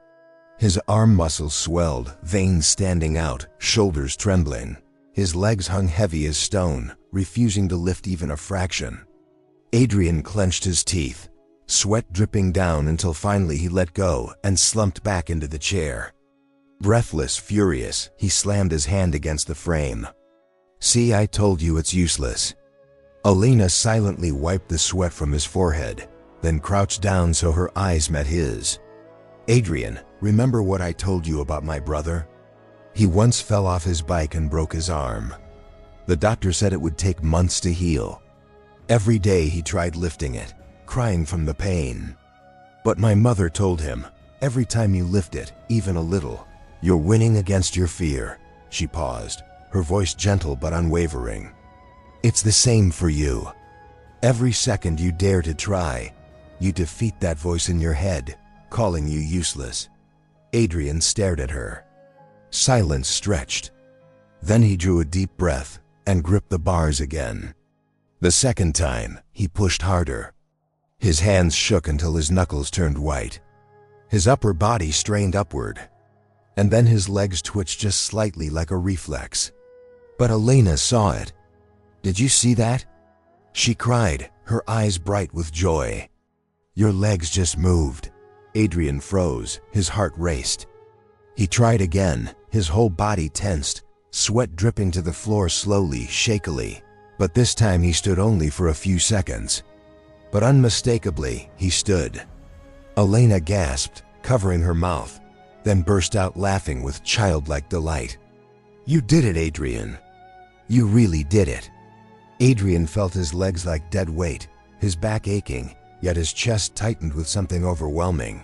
His arm muscles swelled, veins standing out, shoulders trembling. His legs hung heavy as stone, refusing to lift even a fraction. Adrian clenched his teeth, sweat dripping down until finally he let go and slumped back into the chair. Breathless, furious, he slammed his hand against the frame. "See, I told you it's useless." Elena silently wiped the sweat from his forehead, then crouched down so her eyes met his. "Adrian, remember what I told you about my brother? He once fell off his bike and broke his arm. The doctor said it would take months to heal. Every day he tried lifting it, crying from the pain. But my mother told him, every time you lift it, even a little, you're winning against your fear." She paused, her voice gentle but unwavering. "It's the same for you. Every second you dare to try, you defeat that voice in your head, calling you useless." Adrian stared at her. Silence stretched. Then he drew a deep breath and gripped the bars again. The second time, he pushed harder. His hands shook until his knuckles turned white. His upper body strained upward. And then his legs twitched just slightly like a reflex. But Elena saw it. "Did you see that?" She cried, her eyes bright with joy. "Your legs just moved." Adrian froze, his heart raced. He tried again, his whole body tensed, sweat dripping to the floor slowly, shakily. But this time he stood only for a few seconds. But unmistakably, he stood. Elena gasped, covering her mouth, then burst out laughing with childlike delight. "You did it, Adrian. You really did it." Adrian felt his legs like dead weight, his back aching, yet his chest tightened with something overwhelming.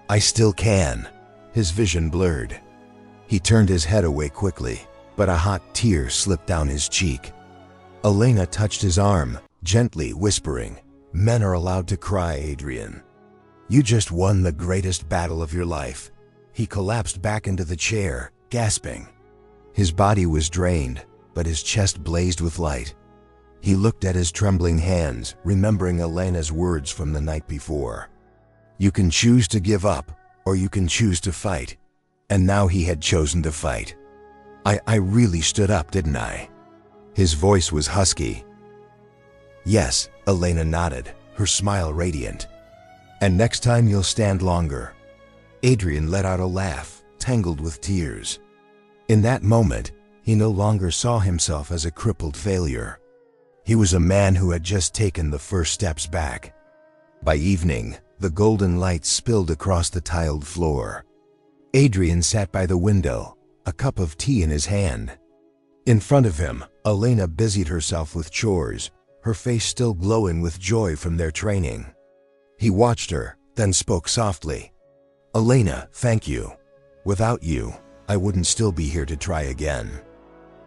"I still can." His vision blurred. He turned his head away quickly, but a hot tear slipped down his cheek. Elena touched his arm, gently whispering, "Men are allowed to cry, Adrian. You just won the greatest battle of your life." He collapsed back into the chair, gasping. His body was drained, but his chest blazed with light. He looked at his trembling hands, remembering Elena's words from the night before. "You can choose to give up, or you can choose to fight." And now he had chosen to fight. I really stood up, didn't I?" His voice was husky. "Yes," Elena nodded, her smile radiant. "And next time you'll stand longer." Adrian let out a laugh, tangled with tears. In that moment, he no longer saw himself as a crippled failure. He was a man who had just taken the first steps back. By evening, the golden light spilled across the tiled floor. Adrian sat by the window, a cup of tea in his hand. In front of him, Elena busied herself with chores, her face still glowing with joy from their training. He watched her, then spoke softly. "Elena, thank you. Without you, I wouldn't still be here to try again."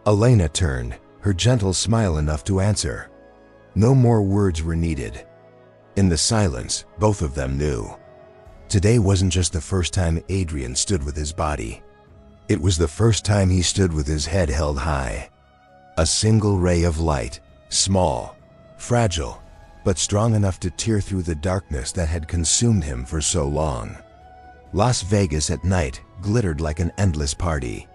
Elena turned, her gentle smile enough to answer. No more words were needed. In the silence, both of them knew. Today wasn't just the first time Adrian stood with his body. It was the first time he stood with his head held high. A single ray of light, small, fragile, but strong enough to tear through the darkness that had consumed him for so long. Las Vegas at night glittered like an endless party.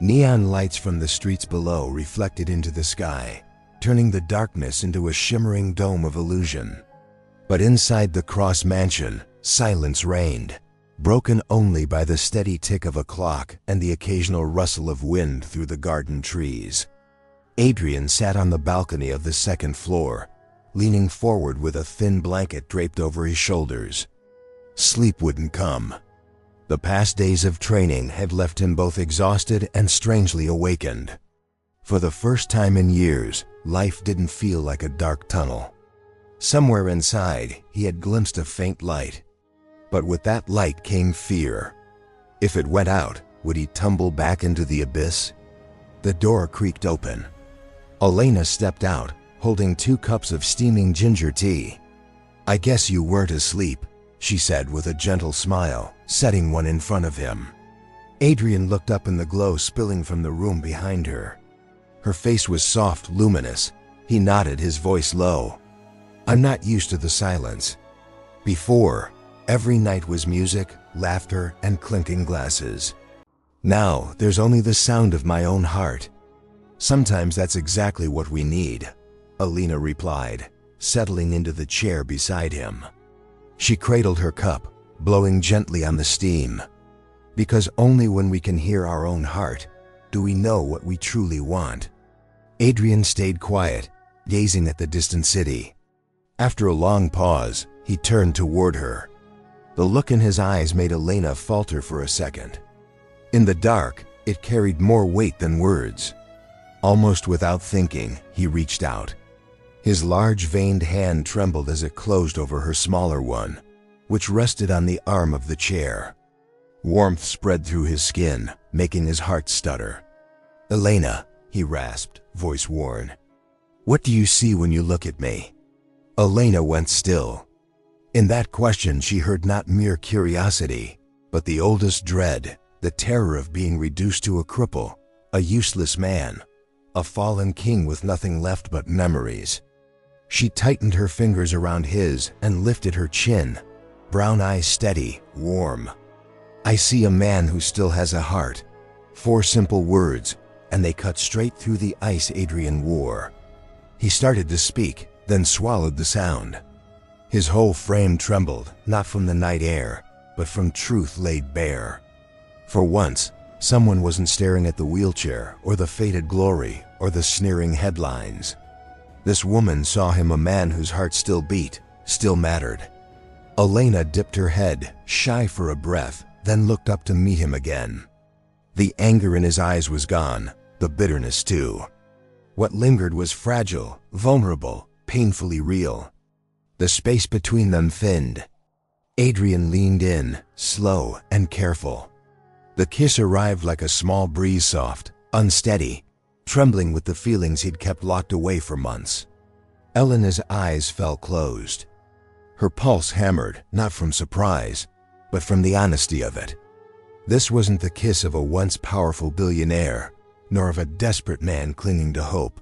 Neon lights from the streets below reflected into the sky, turning the darkness into a shimmering dome of illusion. But inside the Cross Mansion, silence reigned, broken only by the steady tick of a clock and the occasional rustle of wind through the garden trees. Adrian sat on the balcony of the second floor, leaning forward with a thin blanket draped over his shoulders. Sleep wouldn't come. The past days of training had left him both exhausted and strangely awakened. For the first time in years, life didn't feel like a dark tunnel. Somewhere inside, he had glimpsed a faint light. But with that light came fear. If it went out, would he tumble back into the abyss? The door creaked open. Elena stepped out, holding 2 cups of steaming ginger tea. "I guess you weren't asleep," she said with a gentle smile, setting one in front of him. Adrian looked up in the glow spilling from the room behind her. Her face was soft, luminous. He nodded, his voice low. "I'm not used to the silence. Before, every night was music, laughter, and clinking glasses. Now, there's only the sound of my own heart. Sometimes that's exactly what we need," Elena replied, settling into the chair beside him. She cradled her cup, blowing gently on the steam. Because only when we can hear our own heart do we know what we truly want. Adrian stayed quiet, gazing at the distant city. After a long pause, he turned toward her. The look in his eyes made Elena falter for a second. In the dark, it carried more weight than words. Almost without thinking, he reached out. His large veined hand trembled as it closed over her smaller one, which rested on the arm of the chair. Warmth spread through his skin, making his heart stutter. "Elena," he rasped, voice worn. "What do you see when you look at me?" Elena went still. In that question she heard not mere curiosity, but the oldest dread, the terror of being reduced to a cripple, a useless man, a fallen king with nothing left but memories. She tightened her fingers around his and lifted her chin, brown eyes steady, warm. "I see a man who still has a heart." 4 simple words, and they cut straight through the ice Adrian wore. He started to speak, then swallowed the sound. His whole frame trembled, not from the night air, but from truth laid bare. For once, someone wasn't staring at the wheelchair or the faded glory or the sneering headlines. This woman saw him, a man whose heart still beat, still mattered. Elena dipped her head, shy for a breath, then looked up to meet him again. The anger in his eyes was gone, the bitterness too. What lingered was fragile, vulnerable, painfully real. The space between them thinned. Adrian leaned in, slow and careful. The kiss arrived like a small breeze, soft, unsteady, trembling with the feelings he'd kept locked away for months. Elena's eyes fell closed. Her pulse hammered, not from surprise, but from the honesty of it. This wasn't the kiss of a once powerful billionaire, nor of a desperate man clinging to hope.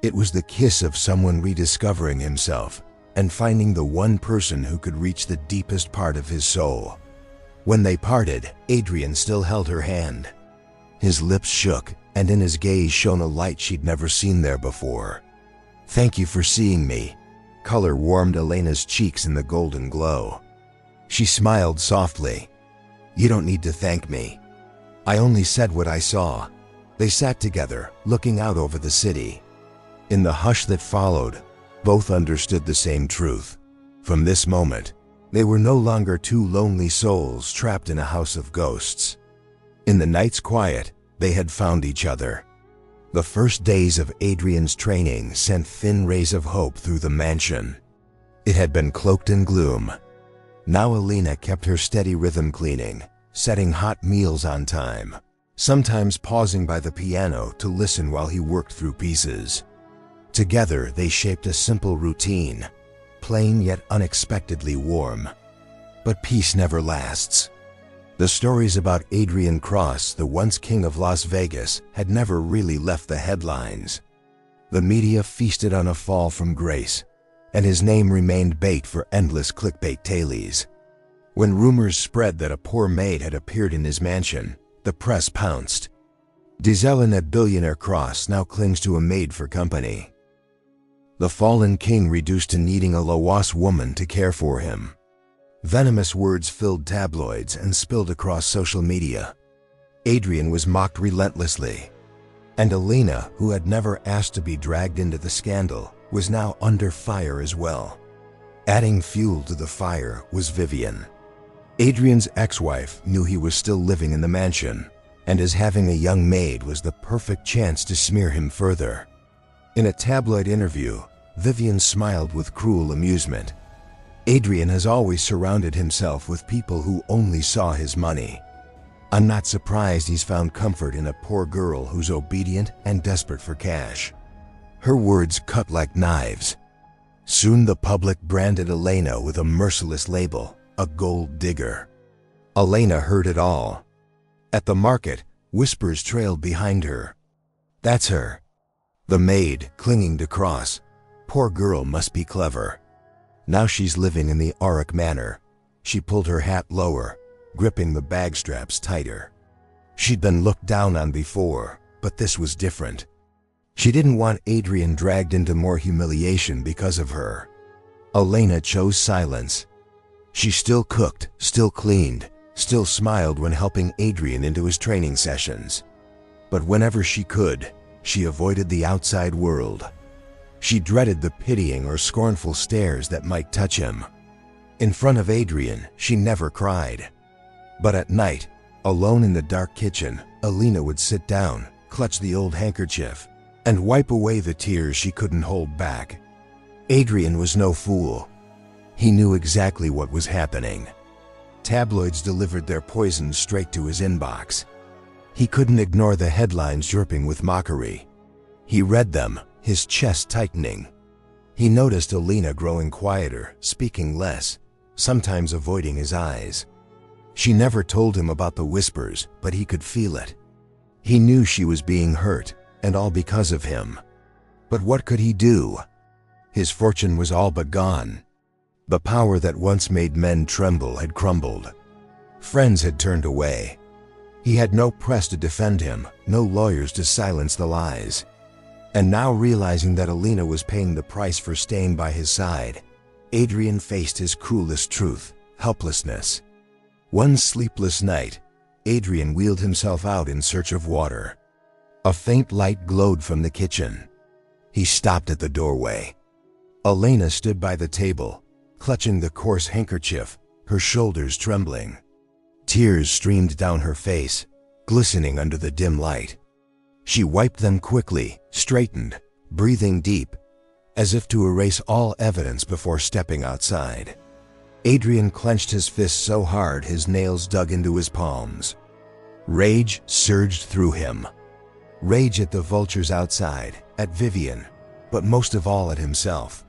It was the kiss of someone rediscovering himself and finding the one person who could reach the deepest part of his soul. When they parted, Adrian still held her hand. His lips shook, and in his gaze shone a light she'd never seen there before. "Thank you for seeing me." Color warmed Elena's cheeks in the golden glow. She smiled softly. "You don't need to thank me. I only said what I saw." They sat together, looking out over the city. In the hush that followed, both understood the same truth. From this moment, they were no longer 2 lonely souls trapped in a house of ghosts. In the night's quiet, they had found each other. The first days of Adrian's training sent thin rays of hope through the mansion. It had been cloaked in gloom. Now Elena kept her steady rhythm, cleaning, setting hot meals on time, sometimes pausing by the piano to listen while he worked through pieces. Together they shaped a simple routine, plain yet unexpectedly warm. But peace never lasts. The stories about Adrian Cross, the once king of Las Vegas, had never really left the headlines. The media feasted on a fall from grace, and his name remained bait for endless clickbait tailies. When rumors spread that a poor maid had appeared in his mansion, the press pounced. Giselle at Billionaire Cross now clings to a maid for company. The fallen king reduced to needing a low-wass woman to care for him. Venomous words filled tabloids and spilled across social media. Adrian was mocked relentlessly. And Elena, who had never asked to be dragged into the scandal, was now under fire as well. Adding fuel to the fire was Vivian. Adrian's ex-wife knew he was still living in the mansion, and as having a young maid was the perfect chance to smear him further. In a tabloid interview, Vivian smiled with cruel amusement. Adrian has always surrounded himself with people who only saw his money. I'm not surprised he's found comfort in a poor girl who's obedient and desperate for cash. Her words cut like knives. Soon the public branded Elena with a merciless label, a gold digger. Elena heard it all. At the market, whispers trailed behind her. That's her. The maid, clinging to Cross. Poor girl must be clever. Now she's living in the Auric Manor. She pulled her hat lower, gripping the bag straps tighter. She'd been looked down on before, but this was different. She didn't want Adrian dragged into more humiliation because of her. Elena chose silence. She still cooked, still cleaned, still smiled when helping Adrian into his training sessions. But whenever she could, she avoided the outside world. She dreaded the pitying or scornful stares that might touch him. In front of Adrian, she never cried. But at night, alone in the dark kitchen, Elena would sit down, clutch the old handkerchief, and wipe away the tears she couldn't hold back. Adrian was no fool. He knew exactly what was happening. Tabloids delivered their poison straight to his inbox. He couldn't ignore the headlines dripping with mockery. He read them, his chest tightening. He noticed Elena growing quieter, speaking less, sometimes avoiding his eyes. She never told him about the whispers, but he could feel it. He knew she was being hurt, and all because of him. But what could he do? His fortune was all but gone. The power that once made men tremble had crumbled. Friends had turned away. He had no press to defend him, no lawyers to silence the lies. And now realizing that Elena was paying the price for staying by his side, Adrian faced his cruelest truth, helplessness. One sleepless night, Adrian wheeled himself out in search of water. A faint light glowed from the kitchen. He stopped at the doorway. Elena stood by the table, clutching the coarse handkerchief, her shoulders trembling. Tears streamed down her face, glistening under the dim light. She wiped them quickly, straightened, breathing deep, as if to erase all evidence before stepping outside. Adrian clenched his fists so hard his nails dug into his palms. Rage surged through him. Rage at the vultures outside, at Vivian, but most of all at himself.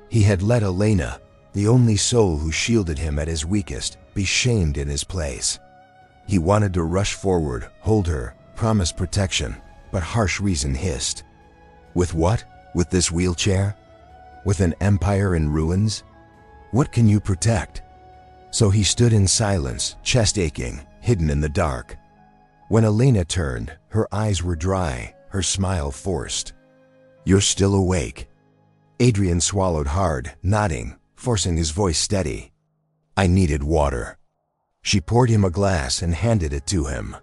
He had let Elena, the only soul who shielded him at his weakest, be shamed in his place. He wanted to rush forward, hold her, promise protection, but harsh reason hissed. With what? With this wheelchair? With an empire in ruins? What can you protect? So he stood in silence, chest aching, hidden in the dark. When Elena turned, her eyes were dry, her smile forced. You're still awake. Adrian swallowed hard, nodding, forcing his voice steady. I needed water. She poured him a glass and handed it to him.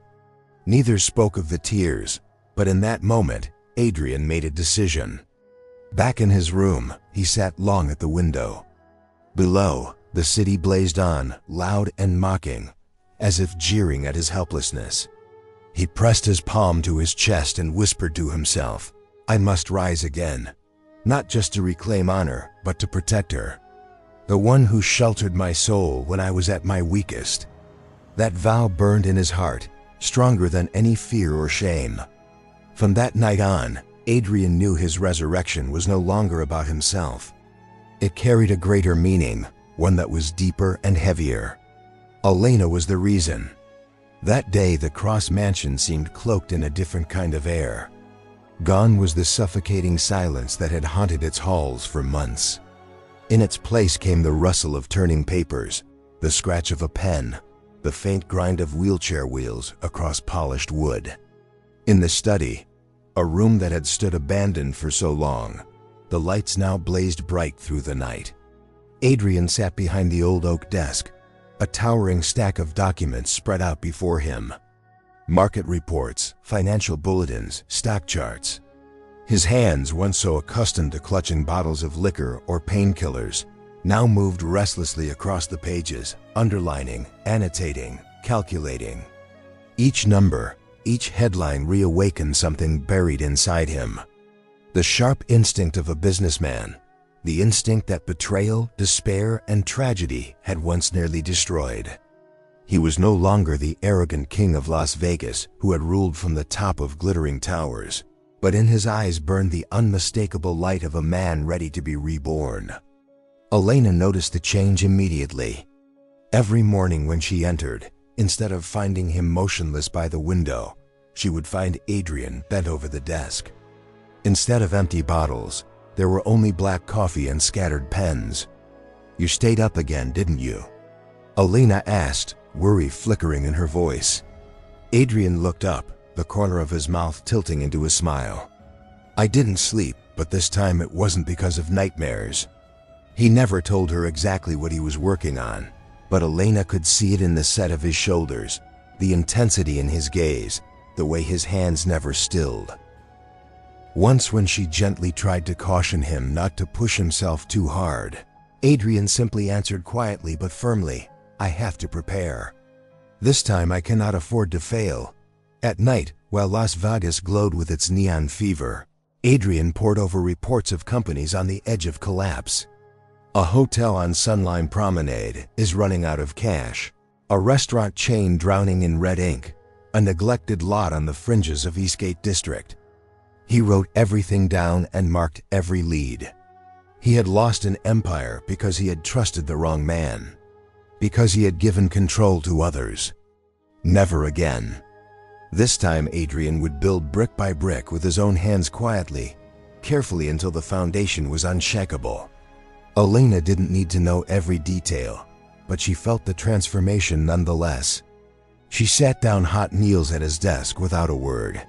Neither spoke of the tears, but in that moment, Adrian made a decision. Back in his room, he sat long at the window. Below, the city blazed on, loud and mocking, as if jeering at his helplessness. He pressed his palm to his chest and whispered to himself, I must rise again, not just to reclaim honor, but to protect her. The one who sheltered my soul when I was at my weakest. That vow burned in his heart, stronger than any fear or shame. From that night on, Adrian knew his resurrection was no longer about himself. It carried a greater meaning, one that was deeper and heavier. Elena was the reason. That day the Cross Mansion seemed cloaked in a different kind of air. Gone was the suffocating silence that had haunted its halls for months. In its place came the rustle of turning papers, the scratch of a pen, the faint grind of wheelchair wheels across polished wood. In the study, a room that had stood abandoned for so long, the lights now blazed bright through the night. Adrian sat behind the old oak desk, a towering stack of documents spread out before him. Market reports, financial bulletins, stock charts. His hands, once so accustomed to clutching bottles of liquor or painkillers, now moved restlessly across the pages, underlining, annotating, calculating. Each number, each headline reawakened something buried inside him. The sharp instinct of a businessman, the instinct that betrayal, despair, and tragedy had once nearly destroyed. He was no longer the arrogant king of Las Vegas who had ruled from the top of glittering towers, but in his eyes burned the unmistakable light of a man ready to be reborn. Elena noticed the change immediately. Every morning when she entered, instead of finding him motionless by the window, she would find Adrian bent over the desk. Instead of empty bottles, there were only black coffee and scattered pens. "You stayed up again, didn't you?" Elena asked, worry flickering in her voice. Adrian looked up, the corner of his mouth tilting into a smile. "I didn't sleep, but this time it wasn't because of nightmares." He never told her exactly what he was working on, but Elena could see it in the set of his shoulders, the intensity in his gaze, the way his hands never stilled. Once when she gently tried to caution him not to push himself too hard, Adrian simply answered quietly but firmly, "I have to prepare. This time I cannot afford to fail." At night, while Las Vegas glowed with its neon fever, Adrian pored over reports of companies on the edge of collapse. A hotel on Sunline Promenade is running out of cash, a restaurant chain drowning in red ink, a neglected lot on the fringes of Eastgate District. He wrote everything down and marked every lead. He had lost an empire because he had trusted the wrong man, because he had given control to others. Never again. This time Adrian would build brick by brick with his own hands quietly, carefully until the foundation was unshakable. Elena didn't need to know every detail, but she felt the transformation nonetheless. She sat down hot meals at his desk without a word.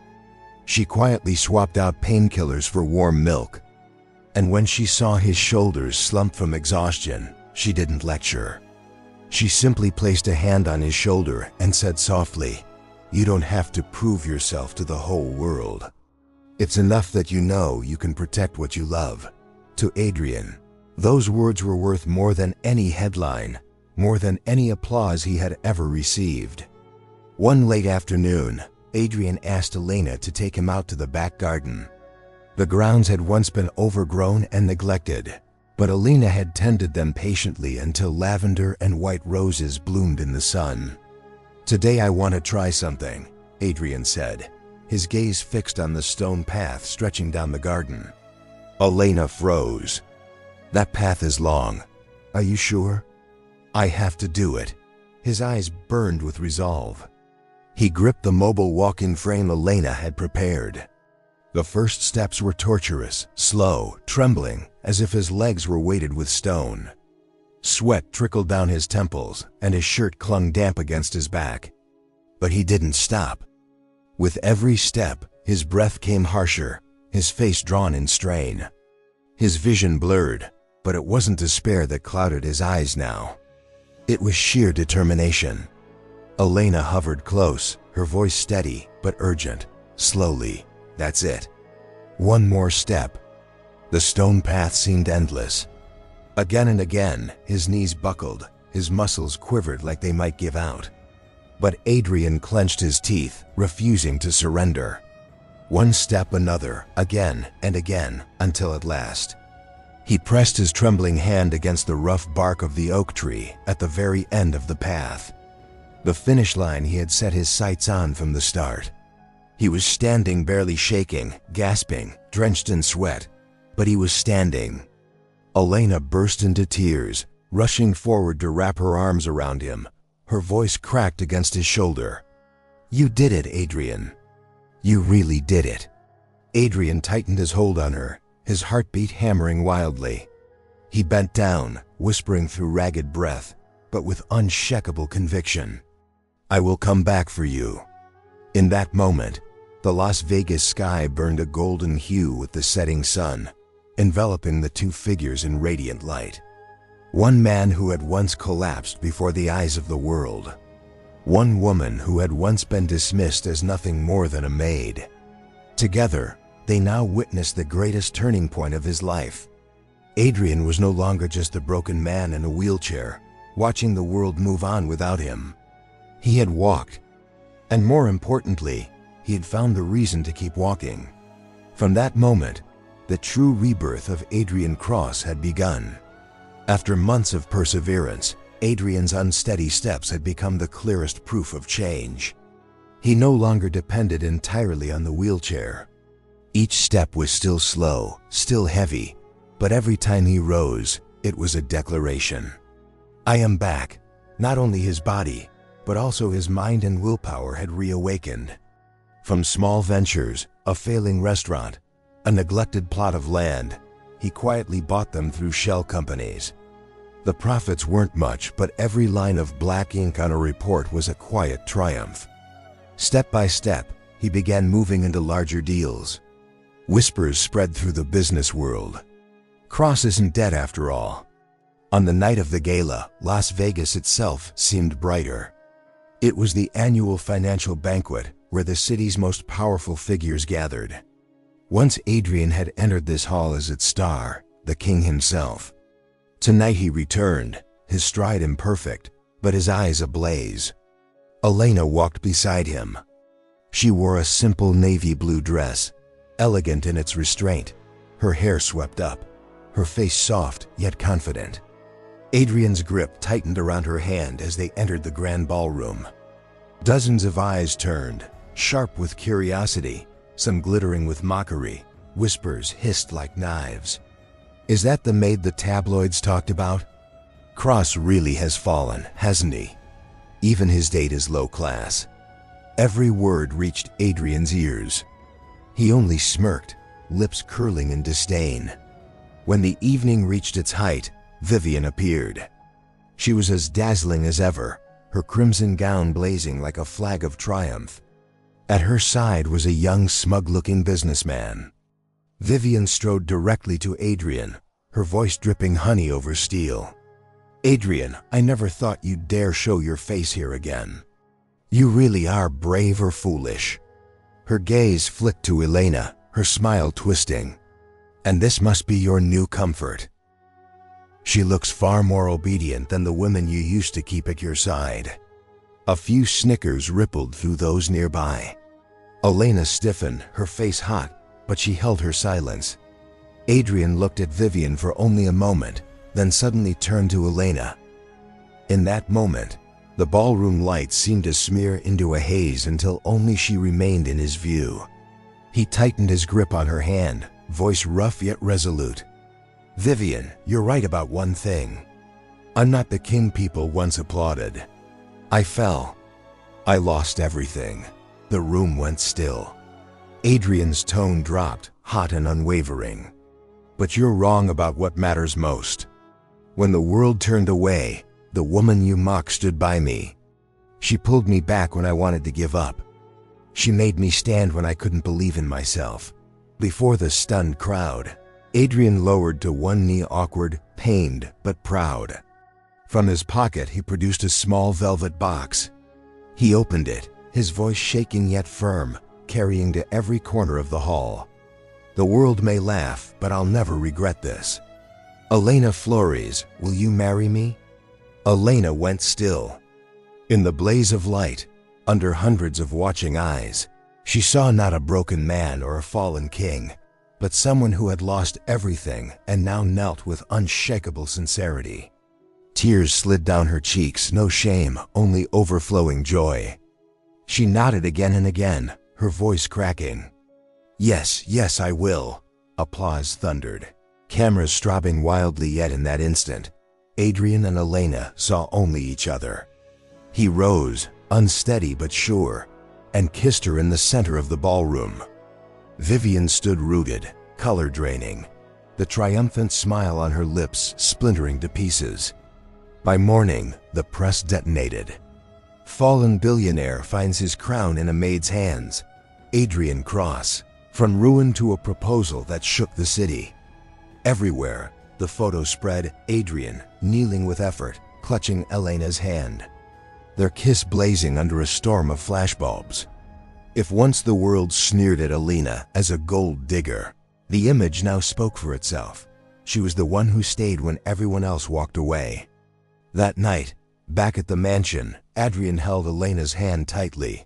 She quietly swapped out painkillers for warm milk. And when she saw his shoulders slump from exhaustion, she didn't lecture. She simply placed a hand on his shoulder and said softly, "You don't have to prove yourself to the whole world. It's enough that you know you can protect what you love." To Adrian, those words were worth more than any headline, more than any applause he had ever received. One late afternoon, Adrian asked Elena to take him out to the back garden. The grounds had once been overgrown and neglected, but Elena had tended them patiently until lavender and white roses bloomed in the sun. "Today I want to try something," Adrian said, his gaze fixed on the stone path stretching down the garden. Elena froze. "That path is long. Are you sure?" "I have to do it." His eyes burned with resolve. He gripped the mobile walking frame Elena had prepared. The first steps were torturous, slow, trembling, as if his legs were weighted with stone. Sweat trickled down his temples, and his shirt clung damp against his back. But he didn't stop. With every step, his breath came harsher, his face drawn in strain. His vision blurred, but it wasn't despair that clouded his eyes now. It was sheer determination. Elena hovered close, her voice steady but urgent. "Slowly. That's it. One more step." The stone path seemed endless. Again and again, his knees buckled, his muscles quivered like they might give out. But Adrian clenched his teeth, refusing to surrender. One step, another, again and again, until at last. He pressed his trembling hand against the rough bark of the oak tree at the very end of the path. The finish line he had set his sights on from the start. He was standing, barely shaking, gasping, drenched in sweat, but he was standing. Elena burst into tears, rushing forward to wrap her arms around him. Her voice cracked against his shoulder. "You did it, Adrian. You really did it." Adrian tightened his hold on her, his heartbeat hammering wildly. He bent down, whispering through ragged breath, but with unshakable conviction. "I will come back for you." In that moment, the Las Vegas sky burned a golden hue with the setting sun, enveloping the two figures in radiant light. One man who had once collapsed before the eyes of the world. One woman who had once been dismissed as nothing more than a maid. Together, they now witnessed the greatest turning point of his life. Adrian was no longer just a broken man in a wheelchair, watching the world move on without him. He had walked, and more importantly, he had found the reason to keep walking. From that moment, the true rebirth of Adrian Cross had begun. After months of perseverance, Adrian's unsteady steps had become the clearest proof of change. He no longer depended entirely on the wheelchair. Each step was still slow, still heavy, but every time he rose, it was a declaration. "I am back." Not only his body, but also his mind and willpower had reawakened. From small ventures, a failing restaurant, a neglected plot of land, he quietly bought them through shell companies. The profits weren't much, but every line of black ink on a report was a quiet triumph. Step by step, he began moving into larger deals. Whispers spread through the business world. Cross isn't dead after all. On the night of the gala, Las Vegas itself seemed brighter. It was the annual financial banquet where the city's most powerful figures gathered. Once Adrian had entered this hall as its star, the king himself. Tonight he returned, his stride imperfect, but his eyes ablaze. Elena walked beside him. She wore a simple navy blue dress, elegant in its restraint, her hair swept up, her face soft yet confident. Adrian's grip tightened around her hand as they entered the grand ballroom. Dozens of eyes turned, sharp with curiosity, some glittering with mockery. Whispers hissed like knives. "Is that the maid the tabloids talked about? Cross really has fallen, hasn't he? Even his date is low class." Every word reached Adrian's ears. He only smirked, lips curling in disdain. When the evening reached its height, Vivian appeared. She was as dazzling as ever, her crimson gown blazing like a flag of triumph. At her side was a young, smug-looking businessman. Vivian strode directly to Adrian, her voice dripping honey over steel. "Adrian, I never thought you'd dare show your face here again. You really are brave or foolish." Her gaze flicked to Elena, her smile twisting. "And this must be your new comfort. She looks far more obedient than the women you used to keep at your side." A few snickers rippled through those nearby. Elena stiffened, her face hot, but she held her silence. Adrian looked at Vivian for only a moment, then suddenly turned to Elena. In that moment, the ballroom lights seemed to smear into a haze until only she remained in his view. He tightened his grip on her hand, voice rough yet resolute. "Vivian, you're right about one thing. I'm not the king people once applauded. I fell. I lost everything." The room went still. Adrian's tone dropped, hot and unwavering. "But you're wrong about what matters most. When the world turned away, the woman you mocked stood by me. She pulled me back when I wanted to give up. She made me stand when I couldn't believe in myself." Before the stunned crowd, Adrian lowered to one knee, awkward, pained, but proud. From his pocket he produced a small velvet box. He opened it, his voice shaking yet firm, carrying to every corner of the hall. "The world may laugh, but I'll never regret this. Elena Flores, will you marry me?" Elena went still. In the blaze of light, under hundreds of watching eyes, she saw not a broken man or a fallen king, but someone who had lost everything and now knelt with unshakable sincerity. Tears slid down her cheeks, no shame, only overflowing joy. She nodded again and again, her voice cracking. "Yes, yes, I will." Applause thundered, cameras strobing wildly, yet in that instant, Adrian and Elena saw only each other. He rose, unsteady but sure, and kissed her in the center of the ballroom. Vivian stood rooted, color draining, the triumphant smile on her lips splintering to pieces. By morning, the press detonated. Fallen billionaire finds his crown in a maid's hands. Adrian Cross, from ruin to a proposal that shook the city. Everywhere, the photo spread, Adrian kneeling with effort, clutching Elena's hand. Their kiss blazing under a storm of flashbulbs. If once the world sneered at Elena as a gold digger, the image now spoke for itself. She was the one who stayed when everyone else walked away. That night, back at the mansion, Adrian held Elena's hand tightly.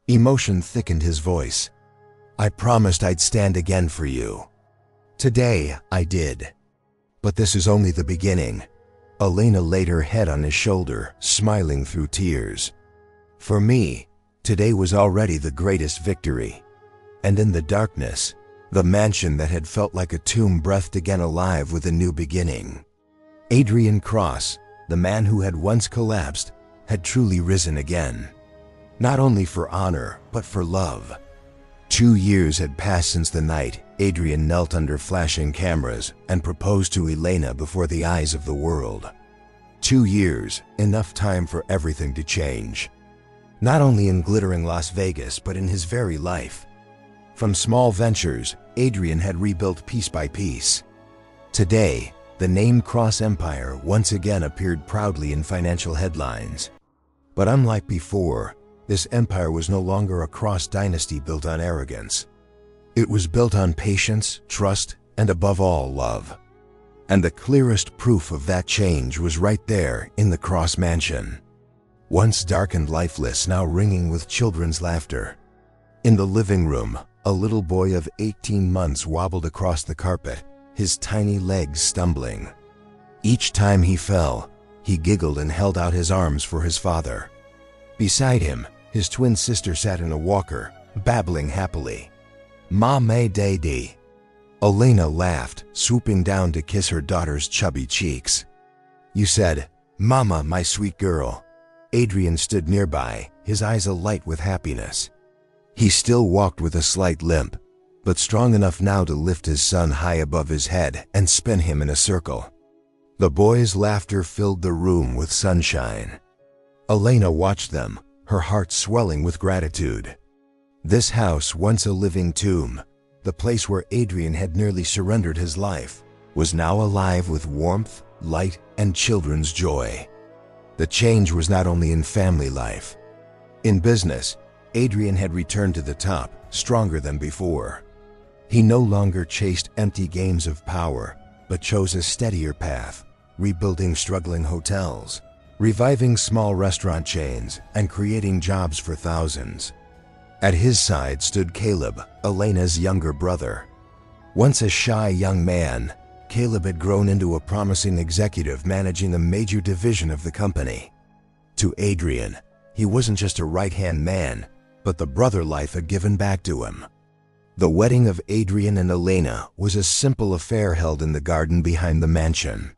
Emotion thickened his voice. "I promised I'd stand again for you. Today, I did. But this is only the beginning." Elena laid her head on his shoulder, smiling through tears. "For me, today was already the greatest victory." And in the darkness, the mansion that had felt like a tomb breathed again alive with a new beginning. Adrian Cross, the man who had once collapsed, had truly risen again. Not only for honor, but for love. 2 years had passed since the night Adrian knelt under flashing cameras and proposed to Elena before the eyes of the world. 2 years, enough time for everything to change. Not only in glittering Las Vegas, but in his very life. From small ventures, Adrian had rebuilt piece by piece. Today, the name Cross Empire once again appeared proudly in financial headlines. But unlike before, this empire was no longer a Cross dynasty built on arrogance. It was built on patience, trust, and above all, love. And the clearest proof of that change was right there in the Cross mansion. Once dark and lifeless, now ringing with children's laughter. In the living room, a little boy of 18 months wobbled across the carpet, his tiny legs stumbling. Each time he fell, he giggled and held out his arms for his father. Beside him, his twin sister sat in a walker, babbling happily. "Ma may daddy." Elena laughed, swooping down to kiss her daughter's chubby cheeks. "You said, 'Mama, my sweet girl.'" Adrian stood nearby, his eyes alight with happiness. He still walked with a slight limp, but strong enough now to lift his son high above his head and spin him in a circle. The boys' laughter filled the room with sunshine. Elena watched them, her heart swelling with gratitude. This house, once a living tomb, the place where Adrian had nearly surrendered his life, was now alive with warmth, light, and children's joy. The change was not only in family life. In business, Adrian had returned to the top, stronger than before. He no longer chased empty games of power, but chose a steadier path, rebuilding struggling hotels, reviving small restaurant chains, and creating jobs for thousands. At his side stood Caleb, Elena's younger brother. Once a shy young man, Caleb had grown into a promising executive managing a major division of the company. To Adrian, he wasn't just a right-hand man, but the brother life had given back to him. The wedding of Adrian and Elena was a simple affair held in the garden behind the mansion.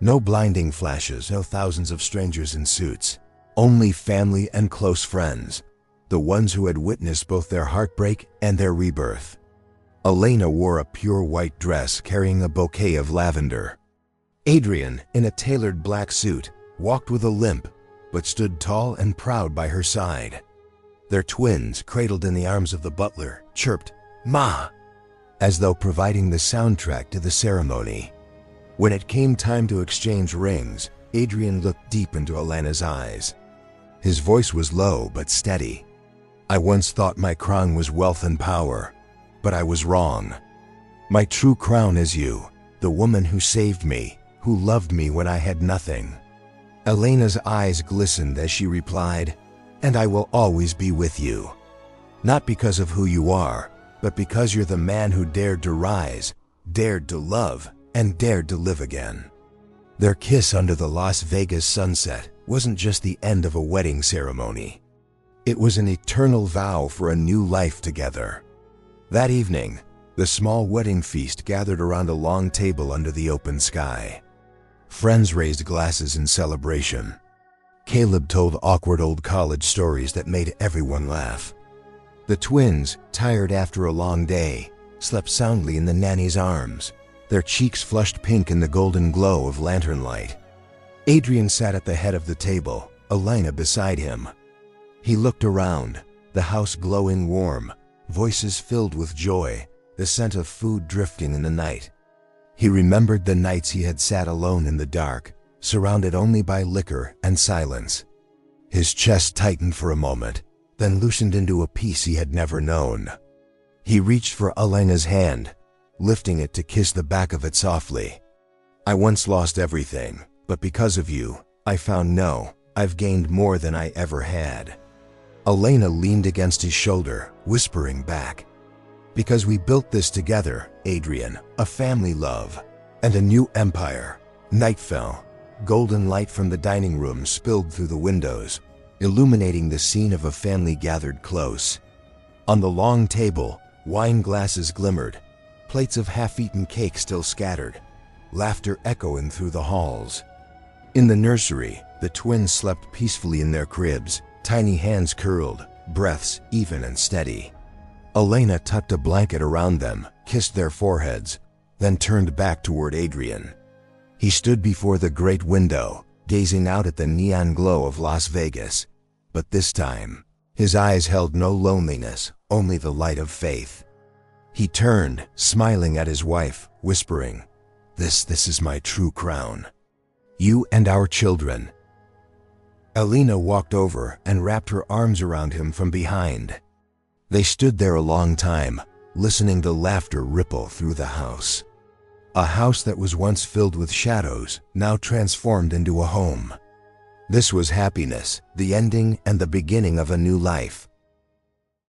No blinding flashes, no thousands of strangers in suits, only family and close friends, the ones who had witnessed both their heartbreak and their rebirth. Elena wore a pure white dress carrying a bouquet of lavender. Adrian, in a tailored black suit, walked with a limp, but stood tall and proud by her side. Their twins, cradled in the arms of the butler, chirped, "Ma," as though providing the soundtrack to the ceremony. When it came time to exchange rings, Adrian looked deep into Elena's eyes. His voice was low but steady. "I once thought my crown was wealth and power, but I was wrong. My true crown is you, the woman who saved me, who loved me when I had nothing." Elena's eyes glistened as she replied, "And I will always be with you. Not because of who you are, but because you're the man who dared to rise, dared to love, and dared to live again." Their kiss under the Las Vegas sunset wasn't just the end of a wedding ceremony. It was an eternal vow for a new life together. That evening, the small wedding feast gathered around a long table under the open sky. Friends raised glasses in celebration. Caleb told awkward old college stories that made everyone laugh. The twins, tired after a long day, slept soundly in the nanny's arms, their cheeks flushed pink in the golden glow of lantern light. Adrian sat at the head of the table, Elena beside him. He looked around, the house glowing warm, voices filled with joy, the scent of food drifting in the night. He remembered the nights he had sat alone in the dark, surrounded only by liquor and silence. His chest tightened for a moment, then loosened into a peace he had never known. He reached for Elena's hand, lifting it to kiss the back of it softly. "I once lost everything, but because of you, I've gained more than I ever had." Elena leaned against his shoulder, whispering back, "Because we built this together, Adrian, a family love, and a new empire." Night fell. Golden light from the dining room spilled through the windows, illuminating the scene of a family gathered close. On the long table, wine glasses glimmered, plates of half-eaten cake still scattered, laughter echoing through the halls. In the nursery, the twins slept peacefully in their cribs, tiny hands curled, breaths even and steady. Elena tucked a blanket around them, kissed their foreheads, then turned back toward Adrian. He stood before the great window, gazing out at the neon glow of Las Vegas. But this time, his eyes held no loneliness, only the light of faith. He turned, smiling at his wife, whispering, This is my true crown. You and our children." Elena walked over and wrapped her arms around him from behind. They stood there a long time, listening to laughter ripple through the house. A house that was once filled with shadows, now transformed into a home. This was happiness, the ending and the beginning of a new life.